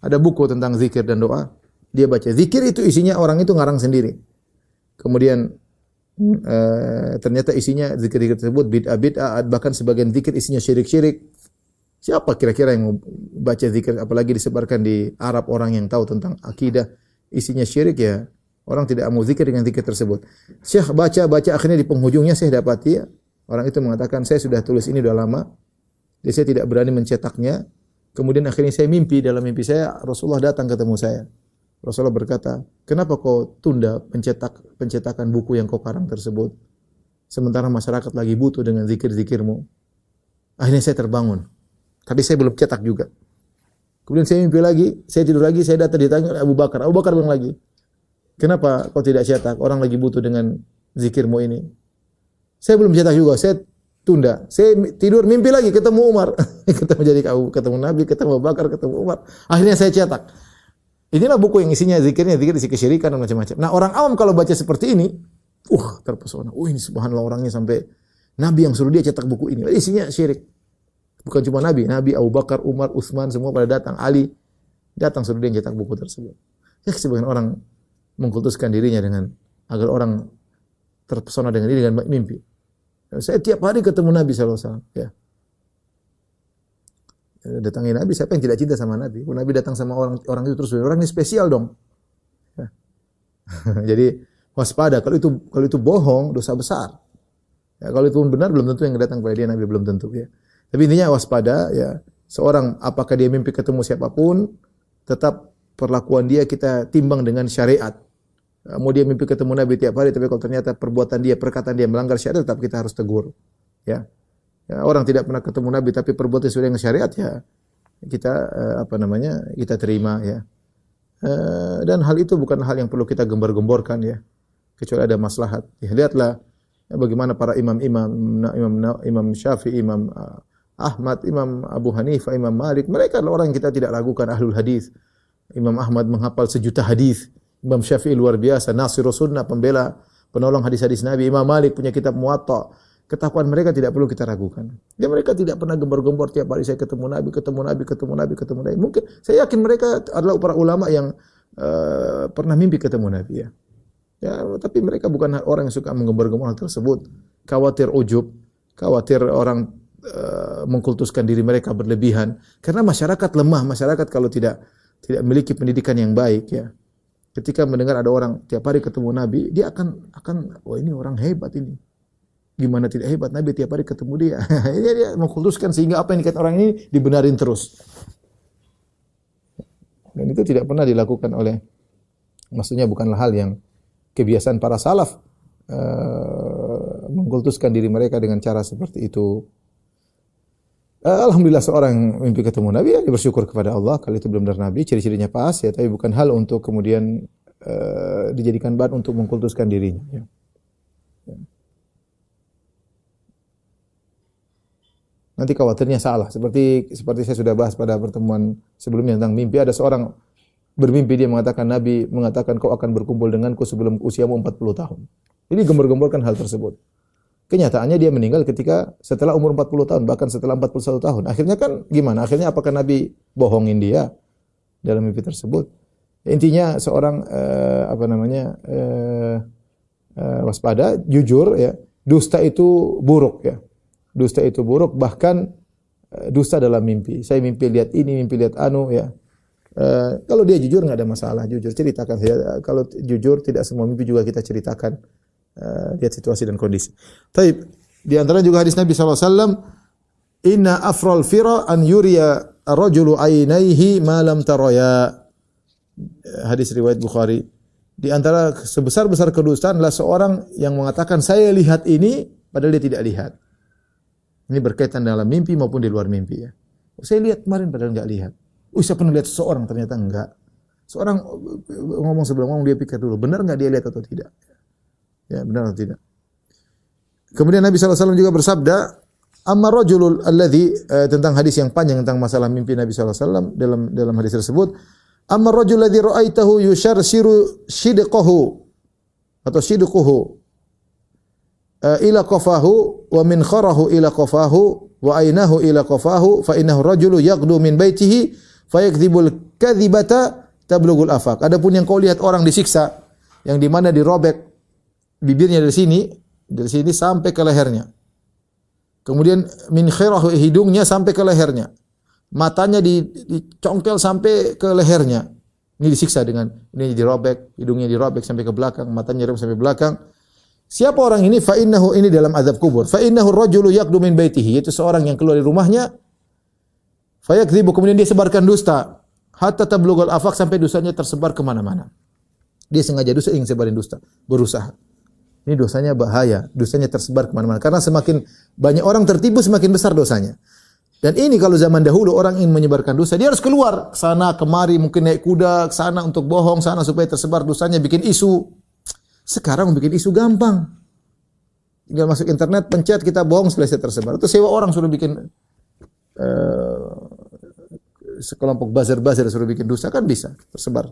ada buku tentang zikir dan doa. Dia baca zikir itu isinya orang itu ngarang sendiri. Kemudian ternyata isinya zikir-zikir tersebut bid'ah, bahkan sebagian zikir isinya syirik-syirik. Siapa kira-kira yang baca zikir, apalagi disebarkan di Arab, orang yang tahu tentang akidah, isinya syirik, ya. Orang tidak mau zikir dengan zikir tersebut. Syekh baca akhirnya di penghujungnya saya dapati, ya, Orang itu mengatakan, saya sudah tulis ini sudah lama, jadi saya tidak berani mencetaknya. Kemudian akhirnya saya mimpi, dalam mimpi saya Rasulullah datang ketemu saya. Rasulullah berkata, kenapa kau tunda pencetakan buku yang kau karang tersebut? Sementara masyarakat lagi butuh dengan zikir-zikirmu. Akhirnya saya terbangun. Tapi saya belum cetak juga. Kemudian saya mimpi lagi, saya tidur lagi, saya datang ditanya Abu Bakar. Abu Bakar bilang lagi, kenapa kau tidak cetak? Orang lagi butuh dengan zikirmu ini. Saya belum cetak juga, saya tunda. Saya tidur mimpi lagi ketemu Umar. ketemu Nabi, ketemu Abu Bakar, ketemu Umar. Akhirnya saya cetak. Inilah buku yang isinya zikirnya, zikir isi kesyirikan dan macam-macam. Nah, orang awam kalau baca seperti ini, terpesona. Ini subhanallah orangnya sampai Nabi yang suruh dia cetak buku ini. Isinya syirik. Bukan cuma Nabi, Abu Bakar, Umar, Utsman semua pada datang, Ali datang suruh dia cetak buku tersebut. Ya, sebagian orang mengkultuskan dirinya dengan agar orang terpesona dengan diri dengan mimpi. Saya tiap hari ketemu Nabi SAW. Ya. Datangi Nabi, siapa yang tidak cinta sama Nabi? Nabi datang sama orang itu terus, orang ini spesial dong. Ya. Jadi waspada, kalau itu bohong, dosa besar. Ya, kalau itu benar, belum tentu yang datang kepada dia Nabi, belum tentu ya. Tapi intinya waspada ya. Seorang apakah dia mimpi ketemu siapapun, tetap perlakuan dia kita timbang dengan syariat. Mau dia mimpi ketemu Nabi tiap hari, tapi kalau ternyata perbuatan dia, perkataan dia melanggar syariat, tetap kita harus tegur. Ya. Ya, orang tidak pernah ketemu Nabi tapi perbuatan sesuai dengan syariat, ya kita kita terima ya. Dan hal itu bukan hal yang perlu kita gembar-gemborkan ya, kecuali ada maslahat. Ya, lihatlah bagaimana para imam Syafi'i, Imam Ahmad, Imam Abu Hanifah, Imam Malik, mereka adalah orang yang kita tidak ragukan ahlul hadis. Imam Ahmad menghafal 1.000.000 hadis. Imam Syafi'i luar biasa, Nasirus Sunnah, pembela, penolong hadis-hadis Nabi. Imam Malik punya kitab Muwatta. Ketakwaan mereka tidak perlu kita ragukan. Ya, mereka tidak pernah gembar-gembor tiap hari saya ketemu Nabi. Mungkin saya yakin mereka adalah para ulama yang pernah mimpi ketemu Nabi ya. Ya, tapi mereka bukan orang yang suka menggembar-gembor hal tersebut. Khawatir ujub, khawatir orang mengkultuskan diri mereka berlebihan. Karena masyarakat lemah, masyarakat kalau tidak memiliki pendidikan yang baik ya. Ketika mendengar ada orang tiap hari ketemu Nabi, dia akan ini orang hebat ini. Gimana tidak hebat, Nabi tiap hari ketemu dia. Dia mengkultuskan sehingga apa yang dikatakan orang ini dibenarin terus. Dan itu tidak pernah dilakukan maksudnya bukanlah hal yang kebiasaan para salaf mengkultuskan diri mereka dengan cara seperti itu. Alhamdulillah seorang mimpi ketemu Nabi, ya dia bersyukur kepada Allah kalau itu benar-benar Nabi, ciri-cirinya pas ya, tapi bukan hal untuk kemudian dijadikan bahan untuk mengkultuskan dirinya ya. Nanti khawatirnya salah. Seperti saya sudah bahas pada pertemuan sebelumnya tentang mimpi. Ada seorang bermimpi, dia Nabi mengatakan kau akan berkumpul denganku sebelum usiamu 40 tahun. Ini gembar-gemborkan hal tersebut. Kenyataannya dia meninggal ketika setelah umur 40 tahun, bahkan setelah 41 tahun. Akhirnya kan gimana? Akhirnya apakah Nabi bohongin dia dalam mimpi tersebut? Intinya seorang waspada, jujur ya. Dusta itu buruk ya. Dusta itu buruk, bahkan dusta dalam mimpi. Saya mimpi lihat ini, mimpi lihat anu ya. Kalau dia jujur enggak ada masalah, jujur ceritakan saja. Kalau jujur tidak semua mimpi juga kita ceritakan. Lihat situasi dan kondisi. Taib. Di antara juga hadis Nabi SAW, inna afral fira an yuriya ar-rajulu ainaihi ma lam taraya. Hadis riwayat Bukhari. Di antara sebesar-besar kedustaan adalah seorang yang mengatakan saya lihat ini padahal dia tidak lihat. Ini berkaitan dalam mimpi maupun di luar mimpi ya. Saya lihat kemarin padahal enggak lihat. Saya pernah lihat seseorang ternyata enggak. Seorang ngomong sebelum ngomong dia pikir dulu, benar enggak dia lihat atau tidak? Ya, benar atau tidak? Kemudian Nabi SAW juga bersabda, amma rajulul alladhi, tentang hadis yang panjang tentang masalah mimpi Nabi SAW dalam hadis tersebut, amma rajul alladhi ra'aitahu yusharsiru shidqahu atau shidquhu ila qafahu wa min kharahu ila qafahu wa ainahu ila qafahu fa innahu rajulu yaghdu min baitihi fayakdzibul kadzibata tablughul afaq. Adapun yang kau lihat orang disiksa yang di mana dirobek bibirnya dari sini sampai ke lehernya. Kemudian min kharahu, hidungnya sampai ke lehernya. Matanya dicongkel sampai ke lehernya. Ini disiksa dengan ini dirobek, hidungnya dirobek sampai ke belakang, matanya dirobek sampai belakang. Siapa orang ini? Fa innahu, ini dalam azab kubur. Fa innahu rajulu yaqdu min baitihi, yaitu seorang yang keluar dari rumahnya, fa yakdzibu, kemudian dia sebarkan dusta, hatta tablughal afaq, sampai dosanya tersebar kemana mana. Dia sengaja dusta, ingin sebarin dusta, berusaha. Ini dosanya bahaya, dosanya tersebar kemana mana. Karena semakin banyak orang tertipu, semakin besar dosanya. Dan ini kalau zaman dahulu orang ingin menyebarkan dosa, dia harus keluar ke sana kemari, mungkin naik kuda ke sana untuk bohong sana supaya tersebar dosanya, bikin isu. Sekarang bikin isu gampang. Tinggal masuk internet, pencet, kita bohong, selesai tersebar. Itu sewa orang suruh bikin sekelompok buzzer suruh bikin dosa, kan bisa tersebar.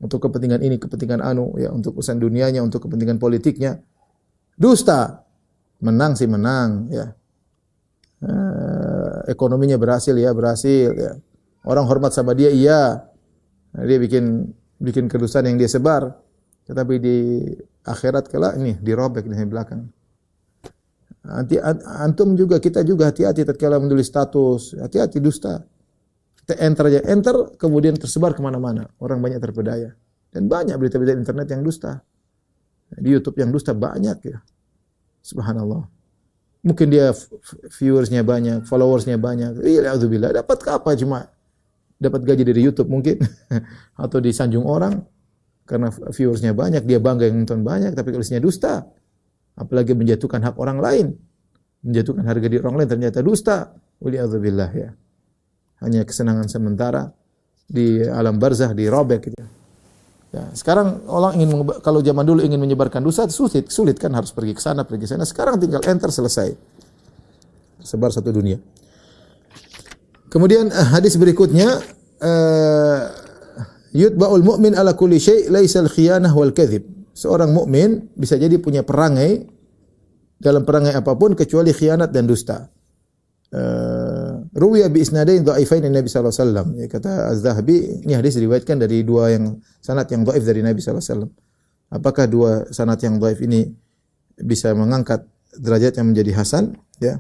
Untuk kepentingan ini, kepentingan anu, ya, untuk urusan dunianya, untuk kepentingan politiknya. Dusta. Menang sih menang, ya. Ekonominya berhasil ya, berhasil ya. Orang hormat sama dia, iya. Nah, dia bikin kedustaan yang dia sebar. Tetapi di akhirat kelak ini dirobek di belakang. Antum juga, kita juga hati-hati tatkala menulis status, hati-hati dusta. Kita enter aja, enter kemudian tersebar kemana-mana. Orang banyak terpedaya. Dan banyak berita-berita internet yang dusta. Di YouTube yang dusta banyak ya. Subhanallah. Mungkin dia viewersnya banyak, followersnya banyak. Iya, alhamdulillah. Dapat apa? Cuma dapat gaji dari YouTube mungkin. Atau disanjung orang. Karena viewersnya banyak, dia bangga yang nonton banyak, tapi kalau isinya dusta. Apalagi menjatuhkan hak orang lain. Menjatuhkan harga diri orang lain, ternyata dusta. Waliyadzubillah ya. Hanya kesenangan sementara. Di alam barzah, dirobek gitu. Ya, sekarang orang kalau zaman dulu ingin menyebarkan dosa, sulit kan, harus pergi ke sana, pergi ke sana. Sekarang tinggal enter, selesai. Sebar satu dunia. Kemudian hadis berikutnya, yutba'ul mu'min ala kulli syai' laisal khiyanah wal kadhib. Seorang mukmin bisa jadi punya perangai dalam perangai apapun kecuali khianat dan dusta. Ruwiya bi isnadain dha'ifain Nabi sallallahu alaihi wasallam. Ya, kata Az-Zahabi, ini hadis diriwayatkan dari dua yang sanad yang dhaif dari Nabi sallallahu alaihi wasallam. Apakah dua sanad yang dhaif ini bisa mengangkat derajatnya menjadi hasan? Ya.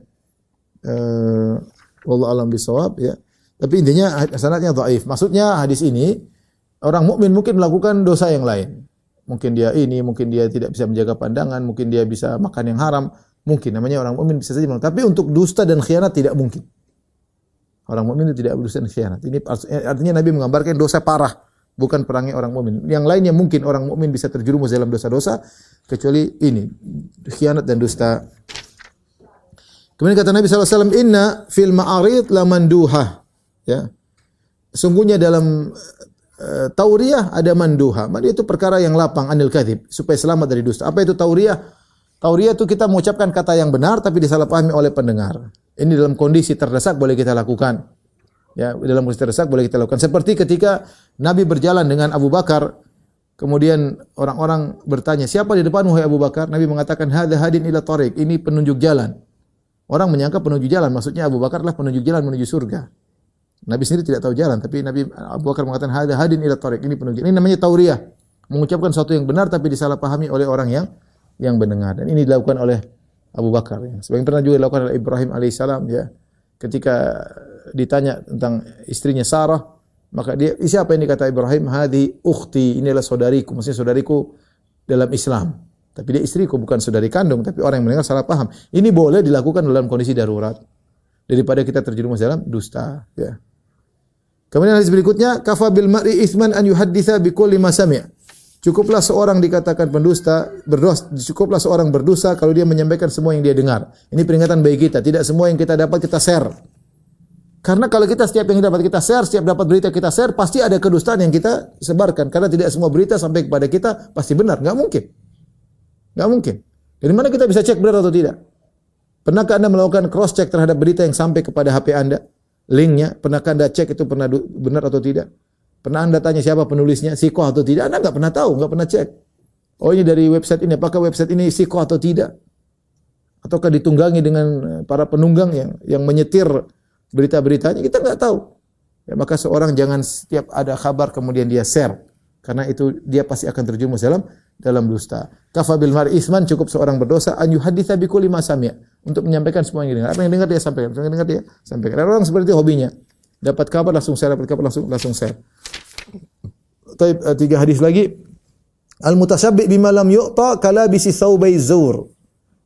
Wallahu a'lam bishawab ya. Tapi intinya sanadnya dhaif. Maksudnya hadis ini orang mukmin mungkin melakukan dosa yang lain. Mungkin dia tidak bisa menjaga pandangan, mungkin dia bisa makan yang haram, mungkin namanya orang mukmin bisa saja. Tapi untuk dusta dan khianat tidak mungkin. Orang mukmin itu tidak berdusta dan khianat. Ini artinya Nabi menggambarkan dosa parah, bukan perangai orang mukmin. Yang lainnya mungkin orang mukmin bisa terjerumus dalam dosa-dosa, kecuali ini, khianat dan dusta. Kemudian kata Nabi SAW, inna fil ma'arid la manduha. Ya. Sungguhnya dalam tauriyah ada manduha. Manduha itu perkara yang lapang, anil kadhib, supaya selamat dari dusta. Apa itu tauriyah? Tauriyah itu kita mengucapkan kata yang benar tapi disalahpahami oleh pendengar. Ini dalam kondisi terdesak boleh kita lakukan. Ya, dalam kondisi terdesak boleh kita lakukan. Seperti ketika Nabi berjalan dengan Abu Bakar, kemudian orang-orang bertanya, "Siapa di depan wahai Abu Bakar?" Nabi mengatakan, "Hadza hadin ila thariq." Ini penunjuk jalan. Orang menyangka penunjuk jalan, maksudnya Abu Bakar adalah penunjuk jalan menuju surga. Nabi sendiri tidak tahu jalan, tapi Nabi Abu Bakar mengatakan hadza hadin ila thariq, ini penunjuk. Ini namanya tauriyah, mengucapkan sesuatu yang benar tapi disalahpahami oleh orang yang mendengar. Dan ini dilakukan oleh Abu Bakar ya. Sebagaimana pernah juga dilakukan oleh Ibrahim alaihissalam ya. Ketika ditanya tentang istrinya Sarah, maka dia, siapa ini, kata Ibrahim, hadi ukhti, inilah saudariku, maksudnya saudariku dalam Islam. Tapi dia istriku, bukan saudari kandung, tapi orang yang mendengar salah paham. Ini boleh dilakukan dalam kondisi darurat daripada kita terjerumus dalam dusta ya. Kemudian hadis berikutnya, kafa bil mar'i itsman an yuhadditsa bi kulli ma sami'. Cukuplah seorang dikatakan pendusta, cukuplah seorang berdosa kalau dia menyampaikan semua yang dia dengar. Ini peringatan bagi kita, tidak semua yang kita dapat kita share. Karena kalau kita setiap yang dapat kita share, setiap dapat berita kita share, pasti ada kedustaan yang kita sebarkan. Karena tidak semua berita sampai kepada kita pasti benar, enggak mungkin. Enggak mungkin. Dari mana kita bisa cek benar atau tidak? Pernahkah Anda melakukan cross check terhadap berita yang sampai kepada HP Anda? Linknya, pernahkah Anda cek itu pernah benar atau tidak? Pernah Anda tanya siapa penulisnya, sikoh atau tidak? Anda enggak pernah tahu, enggak pernah cek. Oh, ini dari website ini, apakah website ini sikoh atau tidak? Ataukah ditunggangi dengan para penunggang yang menyetir berita-beritanya? Kita enggak tahu. Ya, maka seorang jangan setiap ada kabar kemudian dia share. Karena itu dia pasti akan terjerumus dalam dusta. Kafa bil mar'i isman, cukup seorang berdosa an yuhadditsa bi kulli ma sami', untuk menyampaikan semua yang didengar. Apa yang dengar dia sampaikan, apa yang dengar dia sampaikan. Ada orang seperti itu hobinya. Dapat kabar langsung share, dapat kabar langsung share. Tiga hadis lagi. Al-mutasyabbi' bima lam yu'ta kalabisi thawbai zur.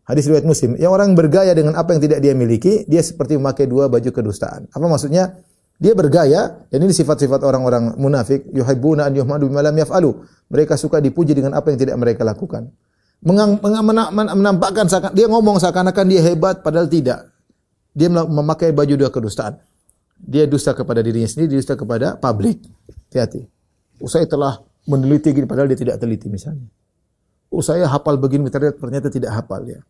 Hadis riwayat Muslim. Yang orang bergaya dengan apa yang tidak dia miliki, dia seperti memakai dua baju kedustaan. Apa maksudnya? Dia bergaya, dan ini sifat-sifat orang-orang munafik, yuhibbuna an yuhmadu bima lam yaf'alu. Mereka suka dipuji dengan apa yang tidak mereka lakukan. Menampakkan dia ngomong seakan-akan dia hebat padahal tidak. Dia memakai baju dua kedustaan. Dia dusta kepada dirinya sendiri, dia dusta kepada publik. Hati-hati. Saya telah meneliti gini padahal dia tidak teliti misalnya. Saya hafal begini ternyata tidak hafal ya.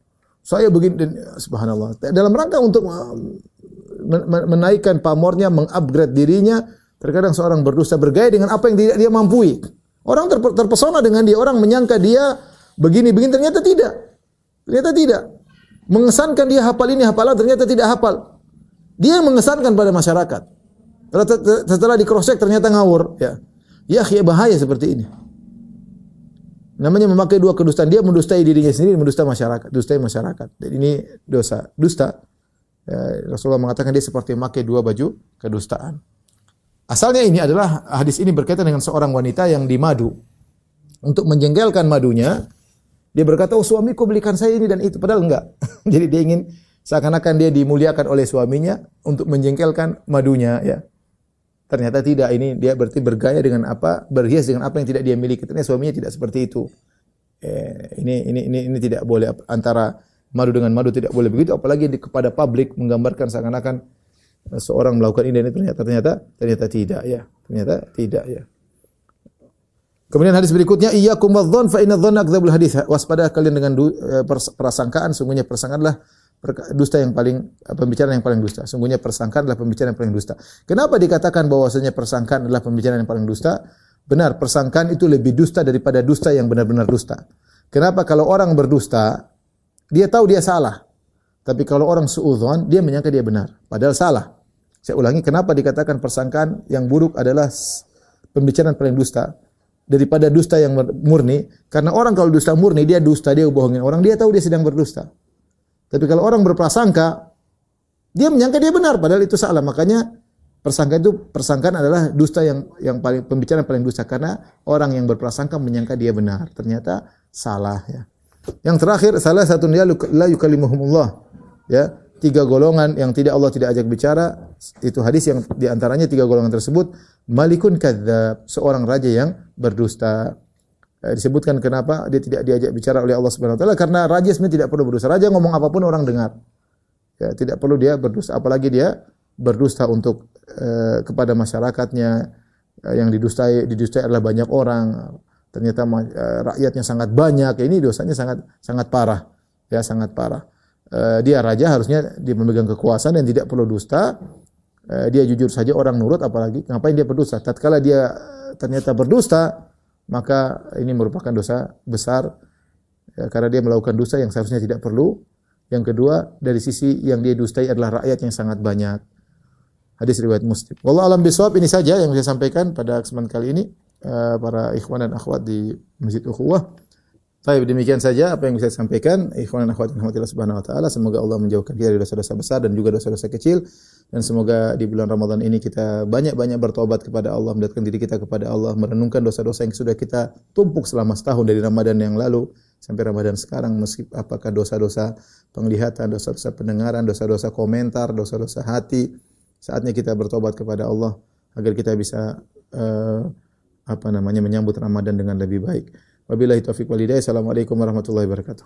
Saya begini dan subhanallah. Dalam rangka untuk menaikkan pamornya, mengupgrade dirinya, terkadang seorang berdusta bergaya dengan apa yang tidak dia mampu. Orang terpesona dengan dia, orang menyangka dia begini-begini, ternyata tidak. Ternyata tidak. Mengesankan dia hafal ini, hafal itu, ternyata tidak hafal. Dia mengesankan pada masyarakat. Setelah di cross check ternyata ngawur, ya. Ya, bahaya seperti ini. Namanya memakai dua kedustaan. Dia mendustai dirinya sendiri, mendustai masyarakat, dustai masyarakat. Dan ini dosa, dusta. Ya, Rasulullah mengatakan dia seperti memakai dua baju kedustaan. Asalnya ini adalah hadis ini berkaitan dengan seorang wanita yang dimadu. Untuk menjengkelkan madunya, dia berkata, "Oh, suamiku belikan saya ini dan itu." Padahal enggak. Jadi dia ingin seakan-akan dia dimuliakan oleh suaminya untuk menjengkelkan madunya, ya. Ternyata tidak, ini dia berarti bergaya dengan apa, berhias dengan apa yang tidak dia miliki. Ternyata suaminya tidak seperti itu. Ini tidak boleh, antara madu dengan madu tidak boleh begitu, apalagi kepada publik menggambarkan seakan-akan seorang melakukan ini dan itu ternyata tidak ya. Ternyata tidak ya. Kemudian hadis berikutnya, iyyakum wadh-dhann fa inna dhanna akdzabul hadits. Waspada kalian dengan prasangkaan, sungguhnya prasangkaan adalah dusta yang paling, pembicaraan yang paling dusta. Sungguhnya persangkaan adalah pembicaraan yang paling dusta. Kenapa dikatakan bahwasanya persangkaan adalah pembicaraan yang paling dusta? Benar, persangkaan itu lebih dusta daripada dusta yang benar-benar dusta. Kenapa? Kalau orang berdusta, dia tahu dia salah. Tapi kalau orang suudzon, dia menyangka dia benar, padahal salah. Saya ulangi, kenapa dikatakan persangkaan yang buruk adalah pembicaraan paling dusta daripada dusta yang murni? Karena orang kalau dusta murni, dia dusta, dia bohongin orang, dia tahu dia sedang berdusta. Tapi kalau orang berprasangka, dia menyangka dia benar, padahal itu salah. Makanya persangkaan adalah dusta yang paling, pembicaraan paling dusta, karena orang yang berprasangka menyangka dia benar, ternyata salah ya. Yang terakhir, salah satu la yukallimuhumullah, ya. 3 golongan yang Allah tidak ajak bicara, itu hadis yang diantaranya 3 golongan tersebut, malikun kadzdzab, seorang raja yang berdusta. Disebutkan kenapa dia tidak diajak bicara oleh Allah Subhanahu wa taala, karena raja sebenarnya tidak perlu berdusta. Raja ngomong apapun orang dengar. Ya, tidak perlu dia berdusta, apalagi dia berdusta untuk kepada masyarakatnya, yang didustai adalah banyak orang. Ternyata rakyatnya sangat banyak. Ini dosanya sangat parah. Ya, sangat parah. Dia raja, harusnya dia memegang kekuasaan dan tidak perlu dusta. Dia jujur saja, orang nurut, apalagi ngapain dia berdusta? Tatkala dia ternyata berdusta, maka ini merupakan dosa besar ya, karena dia melakukan dosa yang seharusnya tidak perlu. Yang kedua, dari sisi yang dia dustai adalah rakyat yang sangat banyak. Hadis riwayat Muslim. Wallahu alam bisawab. Ini saja yang saya sampaikan pada kesempatan kali ini, para ikhwan dan akhwat di Masjid Ukhuwah. Baik, demikian saja apa yang bisa saya sampaikan. Ikhwan dan akhwat yang dirahmati Allah Subhanahu wa taala, semoga Allah menjauhkan kita dari dosa-dosa besar dan juga dosa-dosa kecil, dan semoga di bulan Ramadan ini kita banyak-banyak bertobat kepada Allah, mendekatkan diri kita kepada Allah, merenungkan dosa-dosa yang sudah kita tumpuk selama setahun dari Ramadan yang lalu sampai Ramadan sekarang, apakah dosa-dosa penglihatan, dosa-dosa pendengaran, dosa-dosa komentar, dosa-dosa hati. Saatnya kita bertobat kepada Allah agar kita bisa menyambut Ramadan dengan lebih baik. Wabillahi taufiq wal hidayah. Assalamualaikum warahmatullahi wabarakatuh.